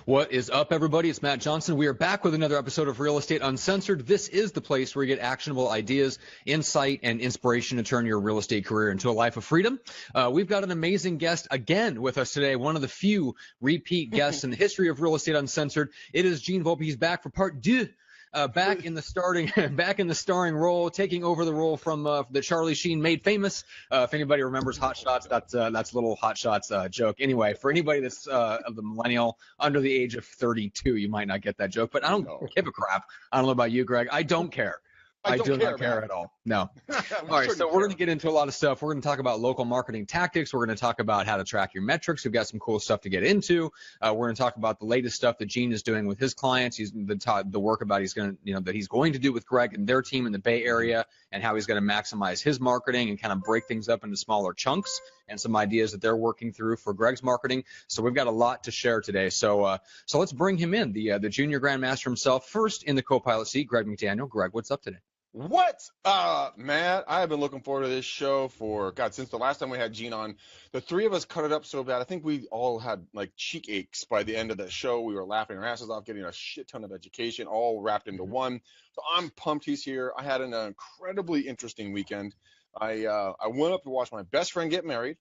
What is up, everybody? It's Matt Johnson. We are back with another episode of Real Estate Uncensored. This is the place where you get actionable ideas, insight, and inspiration to turn your real estate career into a life of freedom. We've got an amazing guest again with us today, one of the few repeat guests in the history of Real Estate Uncensored. It is Gene Volpe. He's back for part two. Back in the starring role, taking over the role from that Charlie Sheen made famous. If anybody remembers Hot Shots, that's a little Hot Shots joke. Anyway, for anybody that's of the millennial under the age of 32, you might not get that joke, but I don't give a crap. I don't know about you, Greg. I don't care. I do not care at all. No. All right, so we're going to get into a lot of stuff. We're going to talk about local marketing tactics. We're going to talk about how to track your metrics. We've got some cool stuff to get into. We're going to talk about the latest stuff that Gene is doing with his clients. He's the work about that he's going to do with Greg and their team in the Bay Area, and how he's going to maximize his marketing and kind of break things up into smaller chunks, and some ideas that they're working through for Greg's marketing. So we've got a lot to share today. So let's bring him in, the junior grandmaster himself. First in the co-pilot seat, Greg McDaniel. Greg, what's up today? What? Matt, I have been looking forward to this show since the last time we had Gene on. The three of us cut it up so bad. I think we all had like cheek aches by the end of the show. We were laughing our asses off, getting a shit ton of education, all wrapped into one. So I'm pumped he's here. I had an incredibly interesting weekend. I went up to watch my best friend get married.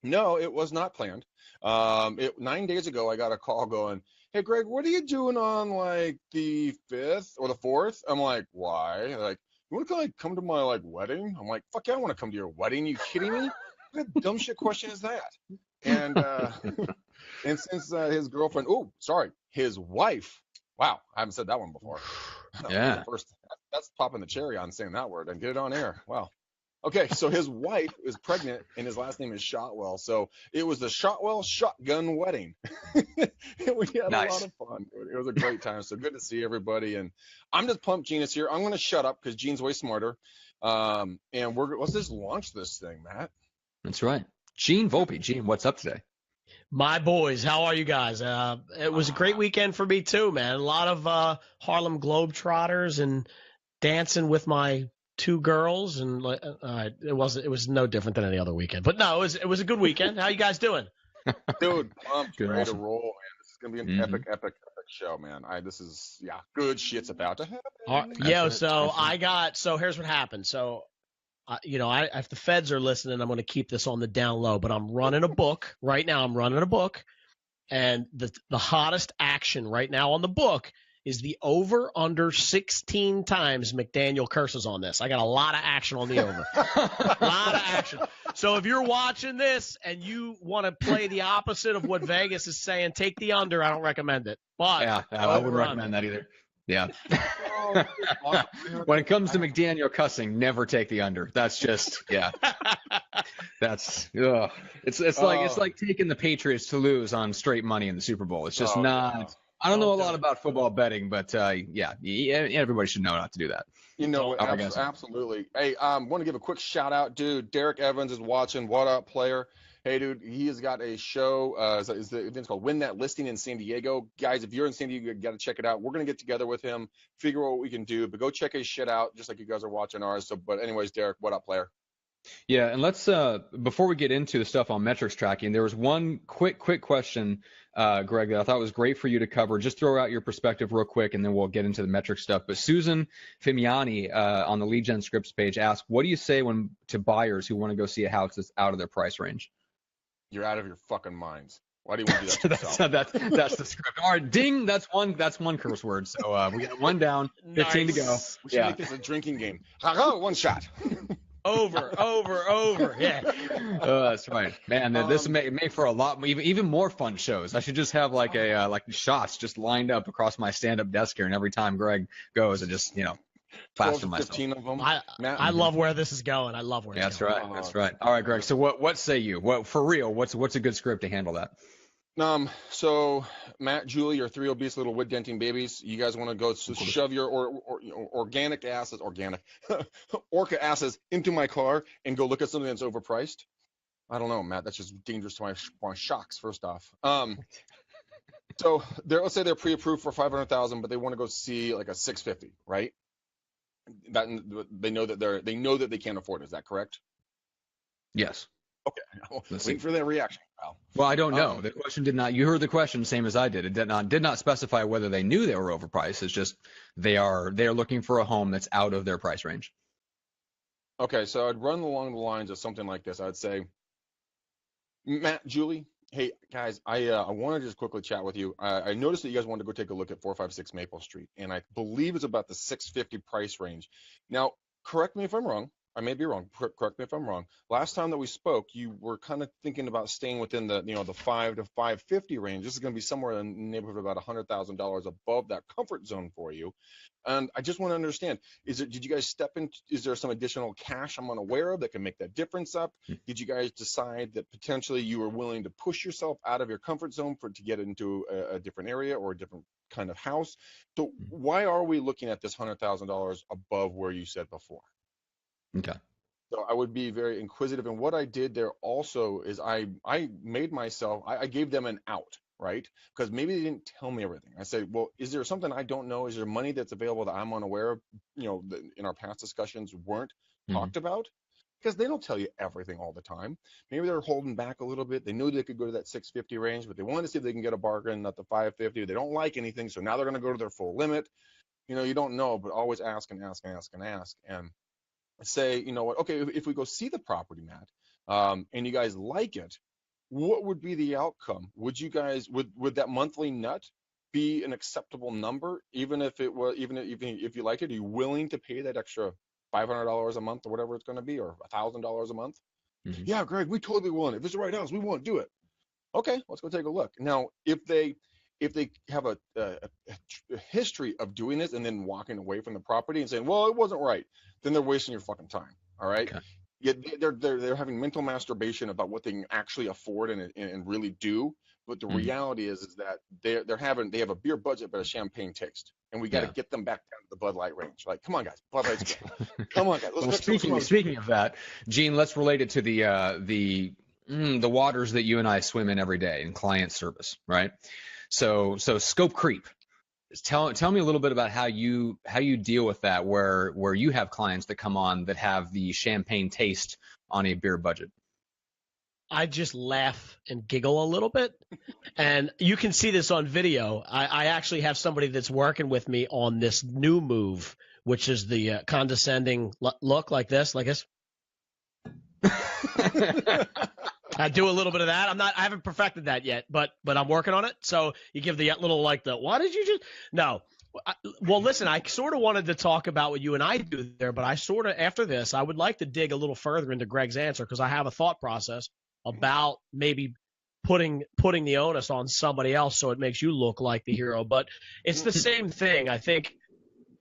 No, it was not planned. 9 days ago, I got a call going, "Hey, Greg, what are you doing on like the 5th or the 4th?" I'm like, "Why?" They're like, "You want to come to my wedding?" I'm like, "Fuck yeah, I want to come to your wedding. You kidding me? What a dumb shit question is that?" And and since his girlfriend, his wife. Wow, I haven't said that one before. Yeah. That's popping the cherry on saying that word and get it on air. Wow. Okay, so his wife is pregnant, and his last name is Shotwell. So it was the Shotwell shotgun wedding. We had a lot of fun. It was a great time. So good to see everybody. And I'm just pumped Gene is here. I'm going to shut up because Gene's way smarter. And let's just launch this thing, Matt. That's right. Gene Volpe. Gene, what's up today? My boys, how are you guys? It was a great weekend for me too, man. A lot of Harlem Globetrotters and dancing with my two girls, and it was no different than any other weekend. But no, it was a good weekend. How you guys doing? Dude, pumped, ready to roll, man. This is gonna be an epic show, man. Good shit's about to happen. So here's what happened. So, if the feds are listening, I'm going to keep this on the down low. But I'm running a book right now. And the hottest action right now on the book is the over under 16 times McDaniel curses on this. I got a lot of action on the over. A lot of action. So if you're watching this and you want to play the opposite of what Vegas is saying, take the under. I don't recommend it. But I wouldn't recommend that either. Yeah. When it comes to McDaniel cussing, never take the under. That's just That's it's like taking the Patriots to lose on straight money in the Super Bowl. It's just not. I don't know a lot about football betting, but everybody should know not to do that. Absolutely. Hey, want to give a quick shout out, dude. Derek Evans is watching. What up, player? Hey, dude, he has got a show. The event's called Win That Listing in San Diego. Guys, if you're in San Diego, you got to check it out. We're going to get together with him, figure out what we can do, but go check his shit out, just like you guys are watching ours. So, but anyways, Derek, what up, player? Yeah, and let's before we get into the stuff on metrics tracking, there was one quick question, Greg, that I thought was great for you to cover. Just throw out your perspective real quick, and then we'll get into the metric stuff. But Susan Fimiani on the Lead Gen Scripts page asked, "What do you say to buyers who want to go see a house that's out of their price range?" You're out of your fucking minds. Why do you want to do that to yourself? That's the script. All right, ding. That's one curse word. So we got one down, 15 to go. We should make this a drinking game. One shot. Over. Yeah. That's right, man. This may for a lot, even more fun shows. I should just have like shots just lined up across my stand-up desk here, and every time Greg goes, I just plaster myself. 15 of them. I love where this is going. I love where it's going. That's right. All right, Greg. So what say you? What for real? What's a good script to handle that? So Matt, Julie, your three obese little wood denting babies, you guys want to go shove your organic asses, orca asses into my car and go look at something that's overpriced? I don't know, Matt. That's just dangerous to my shocks. First off, so let's say they're pre-approved for 500,000, but they want to go see like a 650, right? That they know that they can't afford it. Is that correct? Yes. Okay. Wait for that reaction. pal. Well, I don't know. The question did not. You heard the question, same as I did. It did not specify whether they knew they were overpriced. It's just they are looking for a home that's out of their price range. Okay, so I'd run along the lines of something like this. I'd say, Matt, Julie, hey guys, I want to just quickly chat with you. I noticed that you guys wanted to go take a look at 456 Maple Street, and I believe it's about the 650 price range. Now, correct me if I'm wrong. I may be wrong. Correct me if I'm wrong. Last time that we spoke, you were kind of thinking about staying within the, the 5 to 550 range. This is going to be somewhere in the neighborhood of about $100,000 above that comfort zone for you. And I just want to understand, did you guys step in? Is there some additional cash I'm unaware of that can make that difference up? Did you guys decide that potentially you were willing to push yourself out of your comfort zone to get into a different area or a different kind of house? So why are we looking at this $100,000 above where you said before? Okay. So I would be very inquisitive. And what I did there also is I made myself, I gave them an out, right? Because maybe they didn't tell me everything. I said, well, is there something I don't know? Is there money that's available that I'm unaware of, that in our past discussions weren't talked about? Because they don't tell you everything all the time. Maybe they're holding back a little bit. They knew they could go to that 650 range, but they wanted to see if they can get a bargain at the 550. They don't like anything, so now they're going to go to their full limit. You don't know, but always ask and ask and ask and ask. And say, you know what, okay, if we go see the property, Matt, and you guys like it, what would be the outcome? Would you guys, would that monthly nut be an acceptable number, even if you like it? Are you willing to pay that extra $500 a month or whatever it's going to be, or $1,000 a month? Yeah, Greg, we totally want it. If it's the right house, we want to do it. Okay, let's go take a look. Now, if they have a history of doing this and then walking away from the property and saying, well, it wasn't right, then they're wasting your fucking time. All right. Okay. Yeah, they're having mental masturbation about what they can actually afford and really do. But the reality is that they have a beer budget but a champagne taste, and we got to get them back down to the Bud Light range. Like, come on, guys, Bud Light's good. Come on, guys. Speaking of that, Gene, let's relate it to the waters that you and I swim in every day in client service, right? So scope creep. Tell me a little bit about how you deal with that, where you have clients that come on that have the champagne taste on a beer budget. I just laugh and giggle a little bit, and you can see this on video. I actually have somebody that's working with me on this new move, which is the condescending look like this. I do a little bit of that. I haven't perfected that yet, but I'm working on it. So you give the little what did you just? No. Well, listen, I sort of wanted to talk about what you and I do there, but I sort of, after this, I would like to dig a little further into Greg's answer, because I have a thought process about maybe putting the onus on somebody else so it makes you look like the hero. But it's the same thing. I think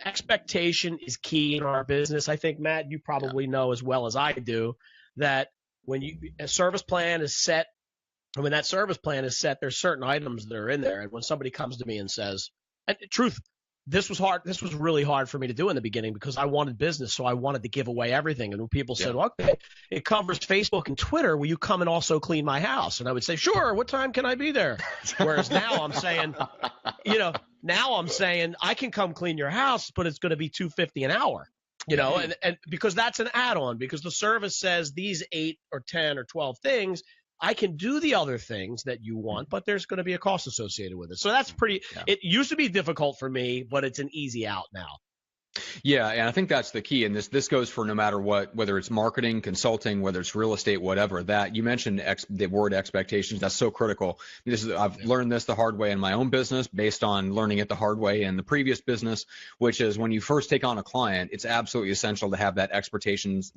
expectation is key in our business. I think, Matt, you probably know as well as I do that when a service plan is set, and when that service plan is set, there's certain items that are in there. And when somebody comes to me and says, and truth, this was hard. This was really hard for me to do in the beginning because I wanted business. So I wanted to give away everything. And when people said, well, okay, it covers Facebook and Twitter, will you come and also clean my house? And I would say, sure. What time can I be there? Whereas now I'm saying, I can come clean your house, but it's going to be $250 an hour. And because that's an add-on, because the service says these 8 or 10 or 12 things, I can do the other things that you want, but there's going to be a cost associated with it. So that's it used to be difficult for me, but it's an easy out now. Yeah, and I think that's the key. And this goes for no matter what, whether it's marketing, consulting, whether it's real estate, whatever. That you mentioned the word expectations. That's so critical. I've learned this the hard way in my own business, based on learning it the hard way in the previous business, which is when you first take on a client, it's absolutely essential to have that expectations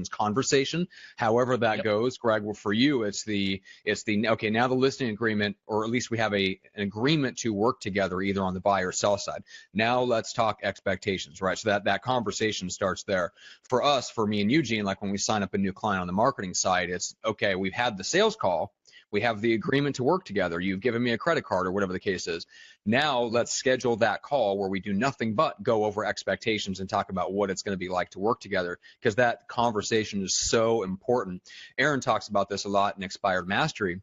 conversation. However that goes, Greg, for you, it's the okay, now the listing agreement, or at least we have an agreement to work together either on the buy or sell side. Now let's talk expectations. Right. So that conversation starts there. For us, for me and Eugene, like when we sign up a new client on the marketing side, it's okay, we've had the sales call. We have the agreement to work together. You've given me a credit card or whatever the case is. Now let's schedule that call where we do nothing but go over expectations and talk about what it's going to be like to work together, because that conversation is so important. Aaron talks about this a lot in Expired Mastery.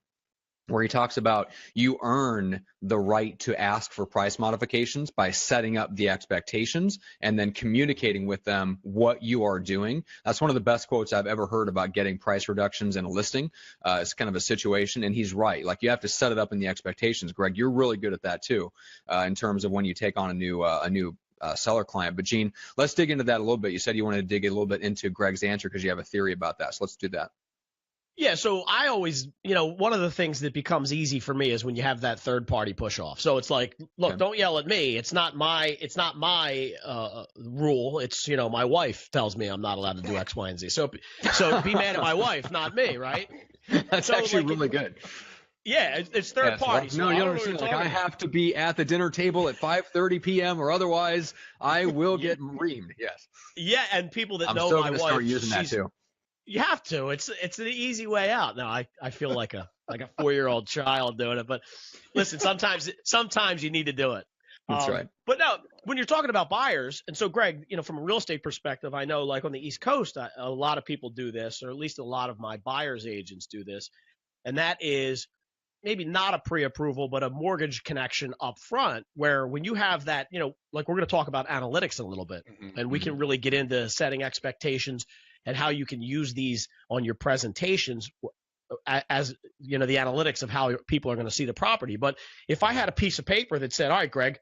where he talks about you earn the right to ask for price modifications by setting up the expectations and then communicating with them what you are doing. That's one of the best quotes I've ever heard about getting price reductions in a listing. It's kind of a situation, and he's right. Like, you have to set it up in the expectations. Greg, you're really good at that too, in terms of when you take on a new seller client. But Gene, let's dig into that a little bit. You said you wanted to dig a little bit into Greg's answer because you have a theory about that. So let's do that. Yeah, so I always, one of the things that becomes easy for me is when you have that third party push off. So it's like, look, Don't yell at me. It's not my rule. It's, my wife tells me I'm not allowed to do X, Y, and Z. So be mad at my wife, not me, right? That's actually really good. Yeah, it's third party. So no, you don't understand. Like, I have to be at the dinner table at 5:30 p.m. or otherwise I will get reamed. Yes. Yeah, and people that know my wife, start using that too. You have to. It's the easy way out. Now I feel like a 4-year-old child doing it, but listen, sometimes you need to do it. That's right. But no, when you're talking about buyers, and so Greg, from a real estate perspective, I know like on the East Coast, a lot of people do this, or at least a lot of my buyers agents do this, and that is maybe not a pre-approval, but a mortgage connection up front, where when you have that, like we're going to talk about analytics a little bit, and we can really get into setting expectations and how you can use these on your presentations as, the analytics of how people are going to see the property. But if I had a piece of paper that said, all right, Greg,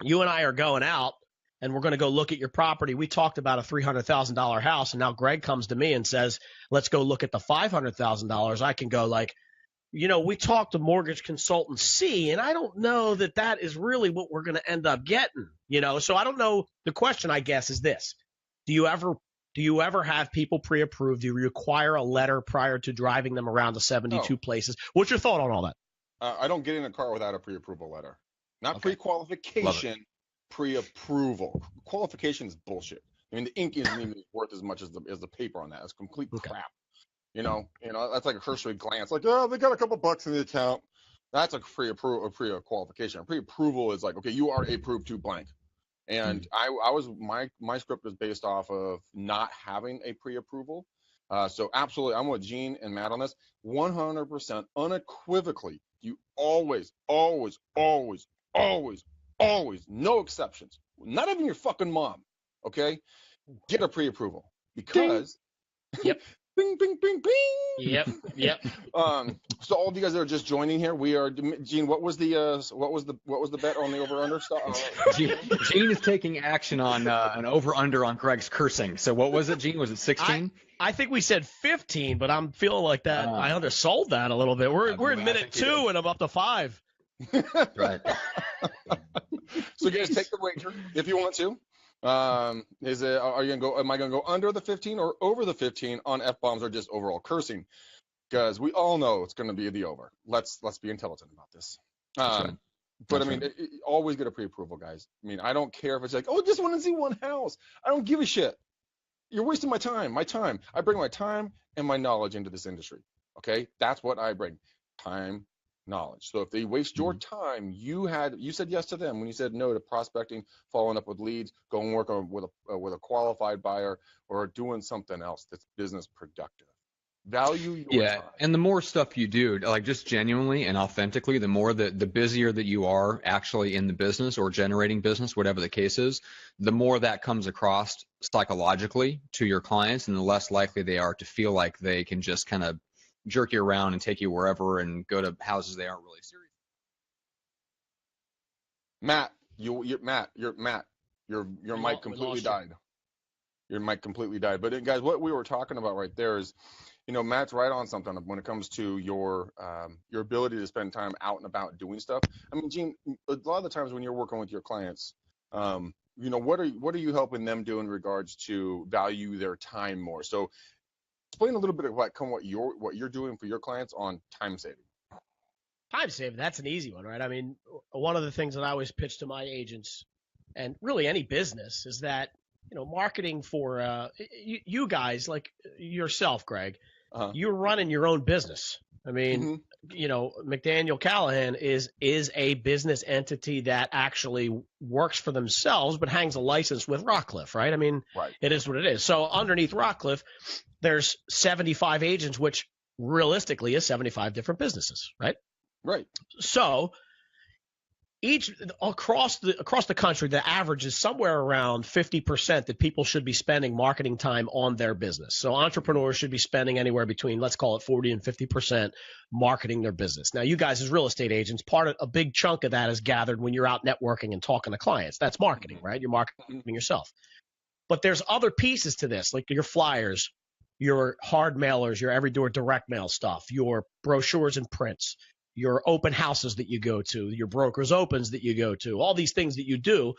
you and I are going out and we're going to go look at your property. We talked about a $300,000 house, and now Greg comes to me and says, let's go look at the $500,000. I can go like, we talked to mortgage consultant C, and I don't know that is really what we're going to end up getting, So I don't know. The question, I guess, is this. Do you ever have people pre-approved? Do you require a letter prior to driving them around to 72 places? What's your thought on all that? I don't get in a car without a pre-approval letter. Not pre-qualification, pre-approval. Qualification is bullshit. I mean, the ink isn't even worth as much as the paper on that. It's complete crap. That's like a cursory glance. Like, oh, they got a couple bucks in the account. That's a pre-qualification. A pre-approval is like, okay, you are approved to blank. And my script was based off of not having a pre-approval. So absolutely, I'm with Gene and Matt on this. 100% unequivocally, you always, no exceptions, not even your fucking mom, okay, get a pre-approval because yep. Bing, bing, bing, bing. Yep. So all of you guys that are just joining here, we are. Gene, what was the bet on the over/under stuff? Gene is taking action on an over/under on Greg's cursing. So what was it, Gene? Was it 16? I think we said 15, but I'm feeling like that. I undersold that a little bit. We're in minute 2 and I'm up to 5. Right. So guys, take the wager if you want to. Am I gonna go under the 15 or over the 15 on F-bombs or just overall cursing? Because we all know it's gonna be the over. Let's be intelligent about this. Right. But I mean, always get a pre-approval, guys. I mean, I don't care if it's like, oh, just want to see one house. I don't give a shit. You're wasting my time. I bring my time and my knowledge into this industry. Okay, that's what I bring. Time, knowledge. So if they waste your time, you said yes to them when you said no to prospecting, following up with leads, going work on with a qualified buyer, or doing something else that's business productive. Value your time. And the more stuff you do, like just genuinely and authentically, the more the busier that you are actually in the business or generating business, whatever the case is, the more that comes across psychologically to your clients, and the less likely they are to feel like they can just kind of jerk you around and take you wherever and go to houses they aren't really serious. Matt, your mic completely died. Your mic completely died. But guys, what we were talking about right there is, Matt's right on something when it comes to your ability to spend time out and about doing stuff. I mean, Gene, a lot of the times when you're working with your clients, what are you helping them do in regards to value their time more? So explain a little bit about what you're doing for your clients on time saving. Time saving, that's an easy one, right? I mean, one of the things that I always pitch to my agents, and really any business, is that marketing for you guys, like yourself, Greg, you're running your own business. I mean, McDaniel Callahan is a business entity that actually works for themselves, but hangs a license with Rockcliffe, right? I mean, It is what it is. So underneath Rockcliffe, there's 75 agents, which realistically is 75 different businesses, right? Right. So across the country, the average is somewhere around 50% that people should be spending marketing time on their business. So entrepreneurs should be spending anywhere between, let's call it 40 and 50% marketing their business. Now, you guys as real estate agents, a big chunk of that is gathered when you're out networking and talking to clients. That's marketing, right? You're marketing yourself. But there's other pieces to this, like your flyers, your hard mailers, your every door direct mail stuff, your brochures and prints, your open houses that you go to, your brokers opens that you go to, all these things that you do,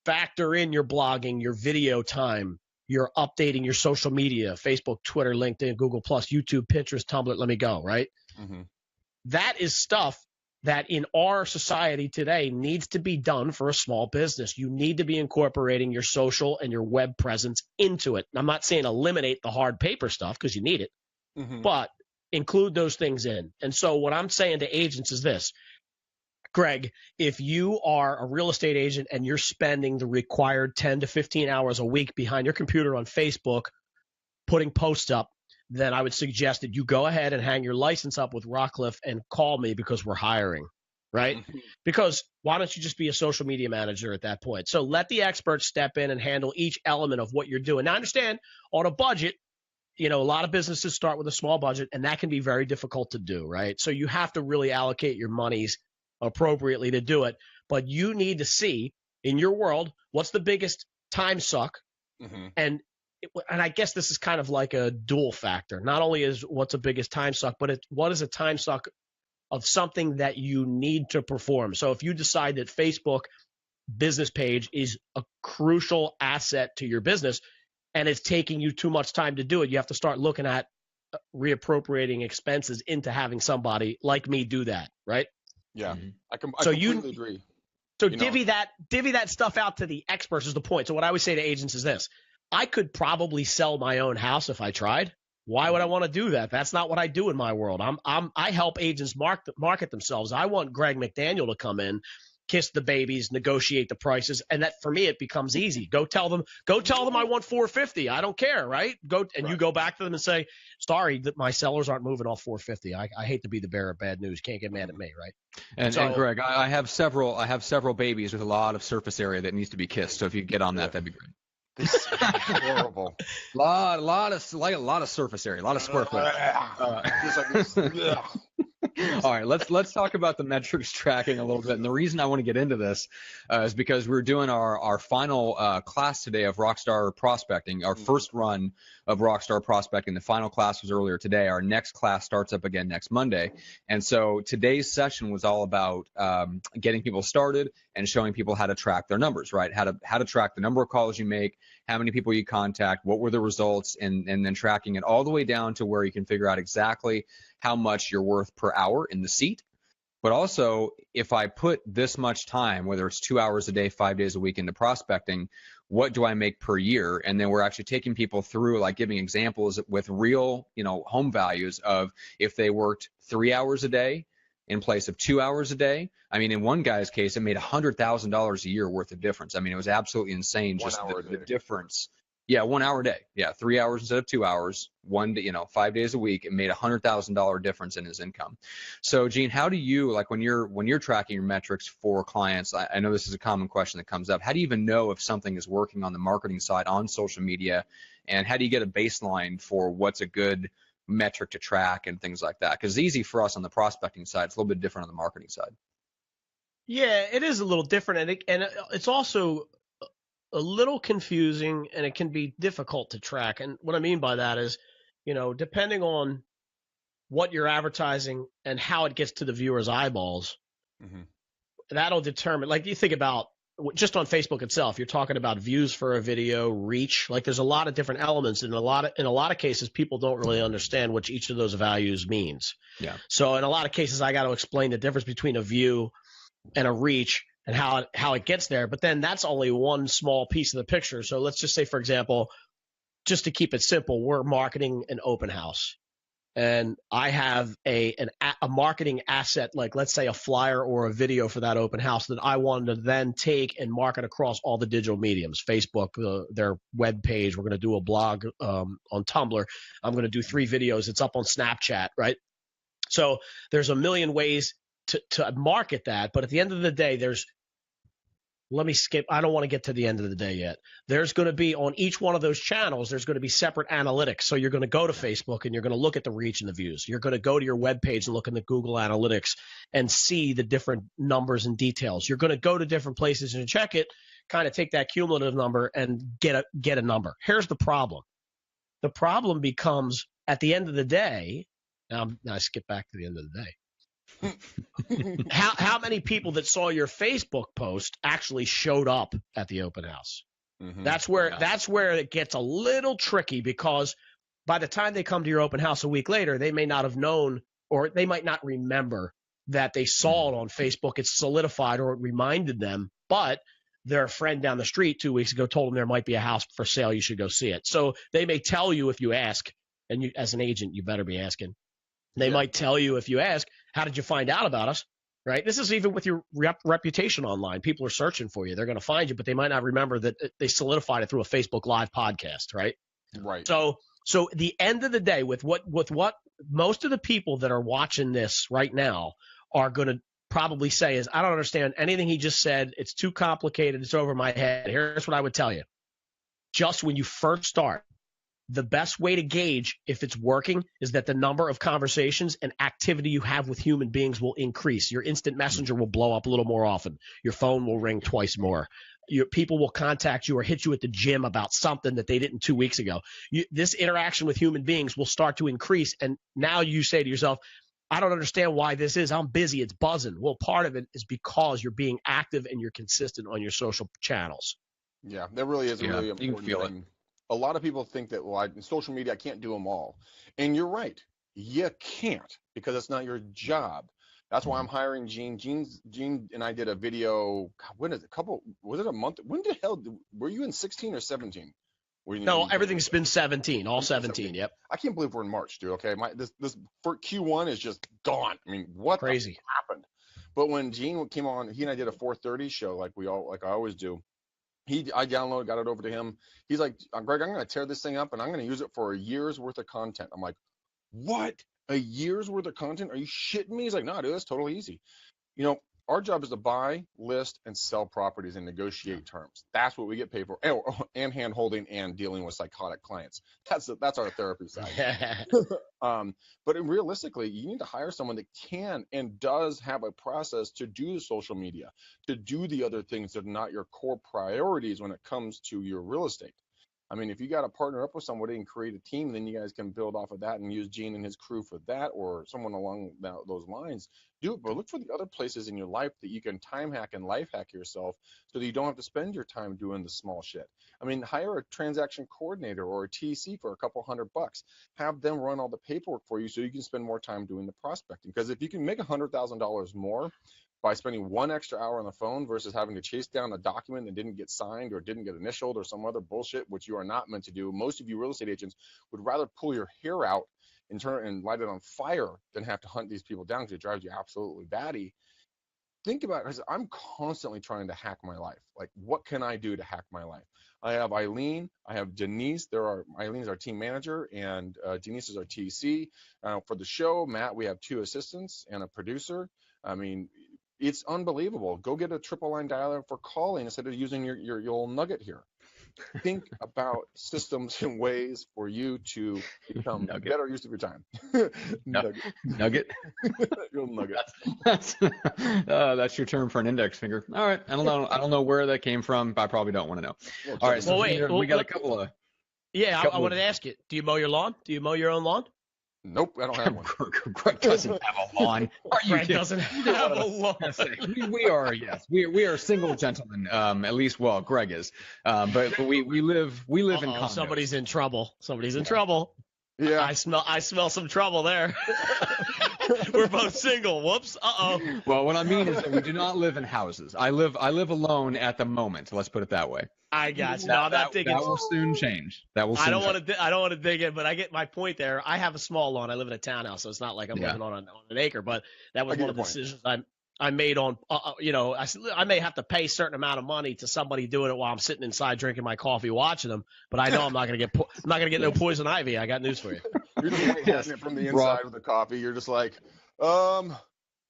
factor in your blogging, your video time, your updating your social media, Facebook, Twitter, LinkedIn, Google+, YouTube, Pinterest, Tumblr, let me go, right? Mm-hmm. That is stuff that in our society today needs to be done for a small business. You need to be incorporating your social and your web presence into it. I'm not saying eliminate the hard paper stuff because you need it, but include those things in. And so what I'm saying to agents is this, Greg, if you are a real estate agent and you're spending the required 10 to 15 hours a week behind your computer on Facebook, putting posts up, then I would suggest that you go ahead and hang your license up with Rockcliffe and call me because we're hiring, right? Because why don't you just be a social media manager at that point? So let the experts step in and handle each element of what you're doing. Now, I understand on a budget, a lot of businesses start with a small budget, and that can be very difficult to do, right? So you have to really allocate your monies appropriately to do it. But you need to see in your world what's the biggest time suck. And I guess this is kind of like a dual factor. Not only is what's the biggest time suck, but what is a time suck of something that you need to perform. So if you decide that Facebook business page is a crucial asset to your business, and it's taking you too much time to do it, you have to start looking at reappropriating expenses into having somebody like me do that, right? Yeah, I completely agree. So divvy that stuff out to the experts is the point. So what I would say to agents is this: I could probably sell my own house if I tried. Why would I want to do that? That's not what I do in my world. I help agents market themselves. I want Greg McDaniel to come in, kiss the babies, negotiate the prices, and that for me it becomes easy. Go tell them I want $450. I don't care, right? You go back to them and say, sorry that my sellers aren't moving off $450. I hate to be the bearer of bad news. Can't get mad at me, right? And Greg, I have several babies with a lot of surface area that needs to be kissed. So if you get on that, that'd be great. This is horrible. A lot of surface area, a lot of square footage. All right, let's talk about the metrics tracking a little bit. And the reason I want to get into this is because we're doing our final class today of Rockstar Prospecting, our first run of Rockstar Prospecting. The final class was earlier today. Our next class starts up again next Monday. And so today's session was all about getting people started and showing people how to track their numbers, right? How to track the number of calls you make, how many people you contact, what were the results, and then tracking it all the way down to where you can figure out exactly how much you're worth per hour in the seat. But also, if I put this much time, whether it's 2 hours a day, 5 days a week into prospecting, what do I make per year? And then we're actually taking people through, like giving examples with real, home values of if they worked 3 hours a day in place of 2 hours a day. I mean, in one guy's case, it made $100,000 a year worth of difference. I mean, it was absolutely insane. Just the difference. Yeah, 1 hour a day. Yeah, 3 hours instead of 2 hours. 5 days a week. It made $100,000 difference in his income. So, Gene, how do you, like when you're tracking your metrics for clients? I know this is a common question that comes up. How do you even know if something is working on the marketing side on social media, and how do you get a baseline for what's a good metric to track and things like that? Because it's easy for us on the prospecting side. It's a little bit different on the marketing side. Yeah, it is a little different, and it's also a little confusing, and it can be difficult to track. And what I mean by that is, depending on what you're advertising and how it gets to the viewer's eyeballs, that'll determine. Like you think about just on Facebook itself, you're talking about views for a video, reach. Like there's a lot of different elements, and in a lot of cases, people don't really understand what each of those values means. Yeah. So in a lot of cases, I got to explain the difference between a view and a reach, and how it gets there. But then that's only one small piece of the picture. So let's just say, for example, just to keep it simple, we're marketing an open house, and I have a marketing asset, like let's say a flyer or a video for that open house that I wanted to then take and market across all the digital mediums, Facebook, their web page. We're going to do a blog on Tumblr. I'm going to do 3 videos. It's up on Snapchat, right? So there's a million ways to market that. But at the end of the day, let me skip. I don't want to get to the end of the day yet. There's going to be on each one of those channels, there's going to be separate analytics. So you're going to go to Facebook and you're going to look at the reach and the views. You're going to go to your webpage and look in the Google Analytics and see the different numbers and details. You're going to go to different places and check it, kind of take that cumulative number and get a number. Here's the problem. The problem becomes at the end of the day. Now I skip back to the end of the day. How many people that saw your Facebook post actually showed up at the open house? Mm-hmm. That's where it gets a little tricky, because by the time they come to your open house a week later, they may not have known, or they might not remember that they saw it on Facebook. It's solidified, or it reminded them, but their friend down the street 2 weeks ago told them there might be a house for sale. You should go see it. So they may tell you if you ask, and you, as an agent, you better be asking. They might tell you if you ask, how did you find out about us? Right? This is even with your reputation online. People are searching for you. They're going to find you, but they might not remember that they solidified it through a Facebook Live podcast, right? Right. So the end of the day, with what most of the people that are watching this right now are going to probably say is, I don't understand anything he just said. It's too complicated. It's over my head. Here's what I would tell you. Just when you first start, the best way to gauge if it's working is that the number of conversations and activity you have with human beings will increase. Your instant messenger will blow up a little more often. Your phone will ring twice more. Your people will contact you or hit you at the gym about something that they didn't 2 weeks ago. This interaction with human beings will start to increase. And now you say to yourself, I don't understand why this is. I'm busy. It's buzzing. Well, part of it is because you're being active and you're consistent on your social channels. Yeah, that really is a really important you can feel thing. A lot of people think that, well, in social media, I can't do them all. And you're right. You can't, because it's not your job. That's why I'm hiring Gene. Gene and I did a video. God, when is it? Was it a month? When the hell were you in 16 or 17? No, everything's been 17, all 17. Yep. I can't believe we're in March, dude. Okay, this for Q1 is just gone. I mean, what crazy happened? But when Gene came on, he and I did a 4:30 show, like I always do. I downloaded, got it over to him. He's like, Greg, I'm going to tear this thing up and I'm going to use it for a year's worth of content. I'm like, what? A year's worth of content? Are you shitting me? He's like, no, dude, that's totally easy. You know, our job is to buy, list, and sell properties and negotiate terms. That's what we get paid for, and hand holding and dealing with psychotic clients. That's our therapy side. But realistically, you need to hire someone that can and does have a process to do the social media, to do the other things that are not your core priorities when it comes to your real estate. I mean, if you got to partner up with somebody and create a team, then you guys can build off of that and use Gene and his crew for that, or someone along those lines. Do it, but look for the other places in your life that you can time hack and life hack yourself so that you don't have to spend your time doing the small shit. I mean, hire a transaction coordinator or a TC for a couple $100. Have them run all the paperwork for you so you can spend more time doing the prospecting. Because if you can make $100,000 more by spending 1 extra hour on the phone versus having to chase down a document that didn't get signed or didn't get initialed or some other bullshit, which you are not meant to do. Most of you real estate agents would rather pull your hair out and light it on fire than have to hunt these people down because it drives you absolutely batty. Think about it, because I'm constantly trying to hack my life. Like, what can I do to hack my life? I have Eileen, I have Denise. Eileen's our team manager, and Denise is our TC. For the show, Matt, we have 2 assistants and a producer. I mean, it's unbelievable. Go get a triple line dialer for calling instead of using your little nugget here. Think about systems and ways for you to become a better use of your time. Nugget. Your nugget. That's your term for an index finger. All right. I don't know where that came from, but I probably don't want to know. All right. So we got a couple of. Yeah, I wanted to ask you. Do you mow your lawn? Do you mow your own lawn? Nope, I don't have one. Greg doesn't have a lawn. Greg doesn't have a lawn. We are, yes. We are single gentlemen. At least, well, Greg is. But we live in condos. Somebody's in trouble. Somebody's in trouble. Yeah. I smell some trouble there. We're both single. Whoops. Uh-oh. Well, what I mean is that we do not live in houses. I live alone at the moment. Let's put it that way. I got you. No, I'm not digging. That will soon change. I don't want to dig in, but I get my point there. I have a small lawn. I live in a townhouse, so it's not like I'm living on an acre. But that was one of the decisions I made on. I may have to pay a certain amount of money to somebody doing it while I'm sitting inside drinking my coffee, watching them. But I know I'm not gonna get no poison ivy. I got news for you. You're just watching it from the inside with the coffee. You're just like,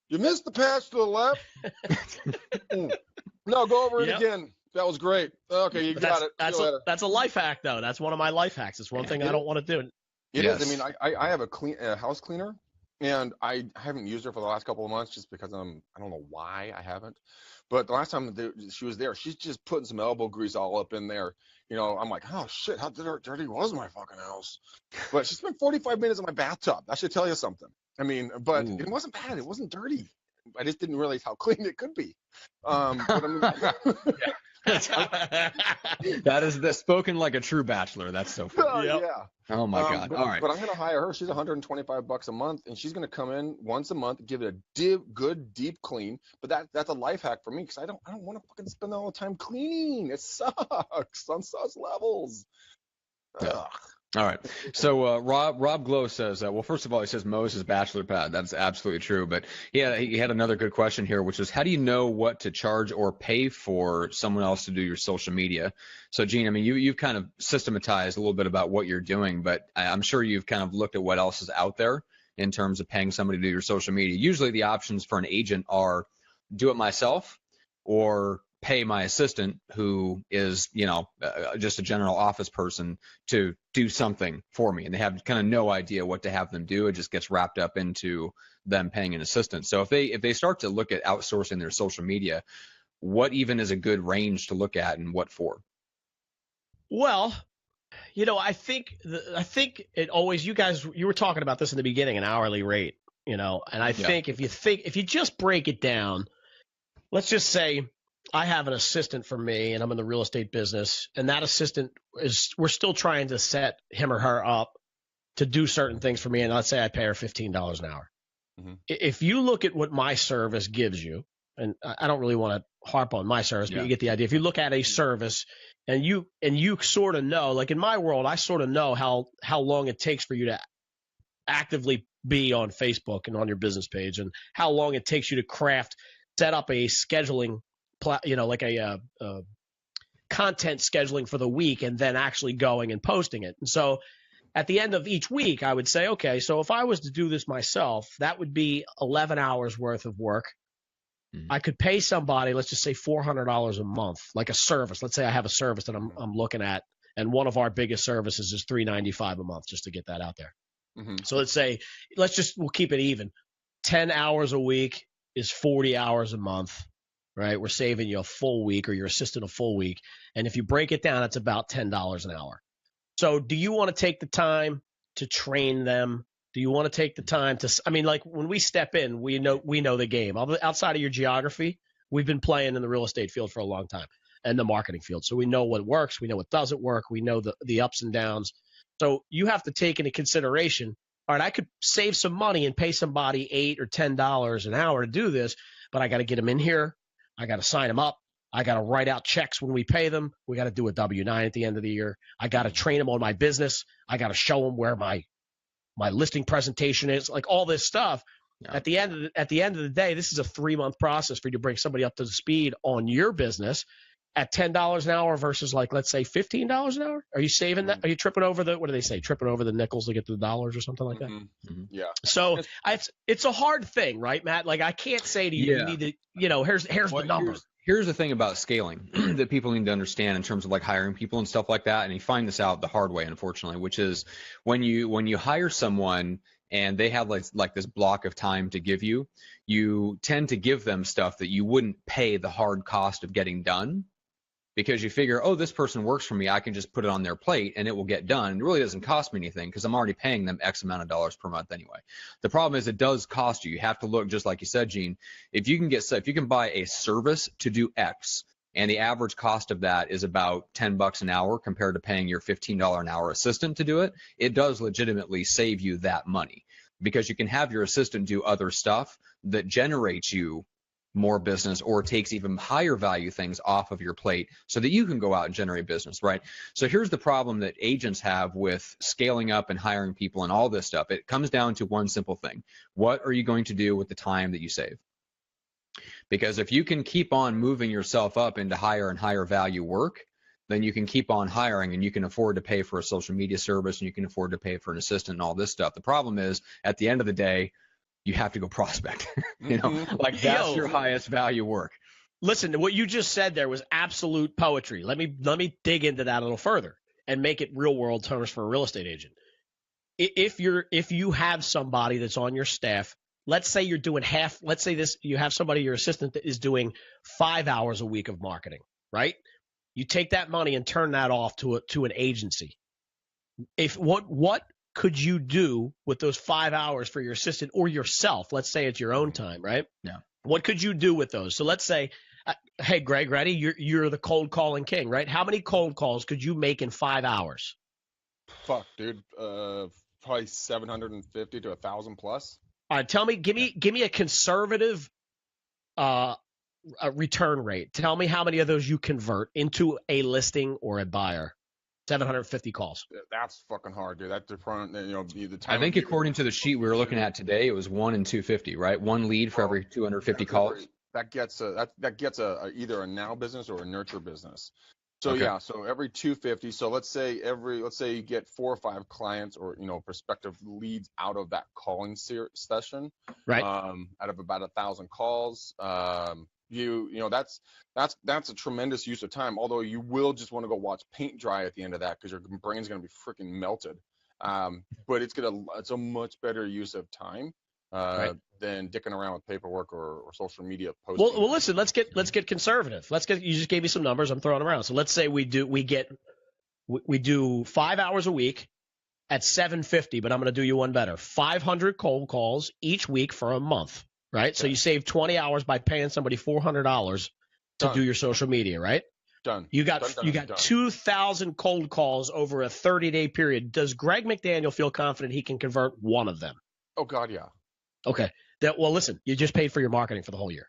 You missed the pass to the left. No, go over it again. That was great. Okay, you got it. That's a life hack, though. That's one of my life hacks. It's one thing I don't want to do. It is. I mean, I have a house cleaner, and I haven't used her for the last couple of months just because I don't know why I haven't. But the last time she was there, she's just putting some elbow grease all up in there. You know, I'm like, oh shit, how dirty was my fucking house? But she spent 45 minutes in my bathtub. That should tell you something. I mean, but it wasn't bad. It wasn't dirty. I just didn't realize how clean it could be. But I mean, that is spoken like a true bachelor. That's so funny. Yeah. Oh my God. All right. But I'm going to hire her. She's $125 a month, and she's going to come in once a month, give it a good deep clean. But that's a life hack for me because I don't want to fucking spend all the time cleaning. It sucks on such levels. Ugh. All right. So Rob Glow says, well, first of all, he says Mo's bachelor pad. That's absolutely true. But he had another good question here, which is, how do you know what to charge or pay for someone else to do your social media? So, Gene, I mean, you've kind of systematized a little bit about what you're doing, but I'm sure you've kind of looked at what else is out there in terms of paying somebody to do your social media. Usually the options for an agent are do it myself or pay my assistant, who is, just a general office person, to do something for me. And they have kind of no idea what to have them do. It just gets wrapped up into them paying an assistant. So if they start to look at outsourcing their social media, what even is a good range to look at and what for? Well, I think it always, you were talking about this in the beginning, an hourly rate, and I think if you just break it down, let's just say I have an assistant for me and I'm in the real estate business, and that assistant we're still trying to set him or her up to do certain things for me. And let's say I pay her $15 an hour. Mm-hmm. If you look at what my service gives you, and I don't really want to harp on my service, but you get the idea. If you look at a service and you sort of know, like in my world, I sort of know how long it takes for you to actively be on Facebook and on your business page, and how long it takes you to set up a scheduling, like a content scheduling for the week, and then actually going and posting it. And so at the end of each week, I would say, okay, so if I was to do this myself, that would be 11 hours worth of work. Mm-hmm. I could pay somebody, let's just say $400 a month, like a service. Let's say I have a service that I'm looking at, and one of our biggest services is $395 a month, just to get that out there. Mm-hmm. So we'll keep it even. 10 hours a week is 40 hours a month. Right, we're saving you a full week, or your assistant a full week. And if you break it down, it's about $10 an hour. So do you want to take the time to train them? Do you want to take the time like when we step in, we know the game. Outside of your geography, we've been playing in the real estate field for a long time, and the marketing field. So we know what works. We know what doesn't work. We know the ups and downs. So you have to take into consideration, all right, I could save some money and pay somebody $8 or $10 an hour to do this, but I got to get them in here. I got to sign them up. I got to write out checks when we pay them. We got to do a W-9 at the end of the year. I got to train them on my business. I got to show them where my listing presentation is, like all this stuff. Yeah. At the end of the day, this is a 3-month process for you to bring somebody up to the speed on your business at $10 an hour versus, like, let's say $15 an hour. Are you saving that? Are you tripping over what do they say? Tripping over the nickels to get to the dollars or something like that? Mm-hmm. Yeah. So it's a hard thing, right, Matt? Like, I can't say to you, you need to, here's the numbers. Here's the thing about scaling that people need to understand in terms of like hiring people and stuff like that. And you find this out the hard way, unfortunately, which is when you hire someone and they have like this block of time to give you, you tend to give them stuff that you wouldn't pay the hard cost of getting done. Because you figure, oh, this person works for me, I can just put it on their plate and it will get done. It really doesn't cost me anything because I'm already paying them X amount of dollars per month anyway. The problem is it does cost you. You have to look, just like you said, Gene, if you can buy a service to do X, and the average cost of that is about $10 an hour compared to paying your $15 an hour assistant to do it, it does legitimately save you that money, because you can have your assistant do other stuff that generates you more business or takes even higher value things off of your plate so that you can go out and generate business, right? So here's the problem that agents have with scaling up and hiring people and all this stuff. It comes down to one simple thing. What are you going to do with the time that you save? Because if you can keep on moving yourself up into higher and higher value work, then you can keep on hiring and you can afford to pay for a social media service and you can afford to pay for an assistant and all this stuff. The problem is, at the end of the day, you have to go prospect. Like that's your highest value work. Listen, what you just said there was absolute poetry. Let me dig into that a little further and make it real world terms for a real estate agent. If you have somebody that's on your staff, let's say you're doing you have somebody, your assistant, that is doing 5 hours a week of marketing, right? You take that money and turn that off to an agency. What could you do with those 5 hours for your assistant or yourself? Let's say it's your own time, right? Yeah. What could you do with those? So let's say, hey, Greg, ready? You're the cold calling king, right? How many cold calls could you make in 5 hours? Fuck, dude. Probably 750 to 1,000 plus. All right, give me a conservative a return rate. Tell me how many of those you convert into a listing or a buyer. 750 calls. That's fucking hard, dude. That's the time. I think according to the sheet we were looking at today, it was 1 in 250, right? One lead for every 250 calls. That gets either a now business or a nurture business. So Okay. so every 250. So let's say you get 4 or 5 clients or prospective leads out of that calling session. Right. Out of about 1,000 calls. That's a tremendous use of time. Although you will just want to go watch paint dry at the end of that because your brain's gonna be freaking melted. But it's a much better use of time than dicking around with paperwork or social media posting. Well, listen, let's get conservative. You just gave me some numbers. I'm throwing them around. So let's say we do 5 hours a week at 750, but I'm going to do you one better. 500 cold calls each week for a month, right? Okay. So you save 20 hours by paying somebody $400 to do your social media, right? Done. You got 2,000 cold calls over a 30-day period. Does Greg McDaniel feel confident he can convert one of them? Oh God, yeah. Okay. Well, listen, you just paid for your marketing for the whole year.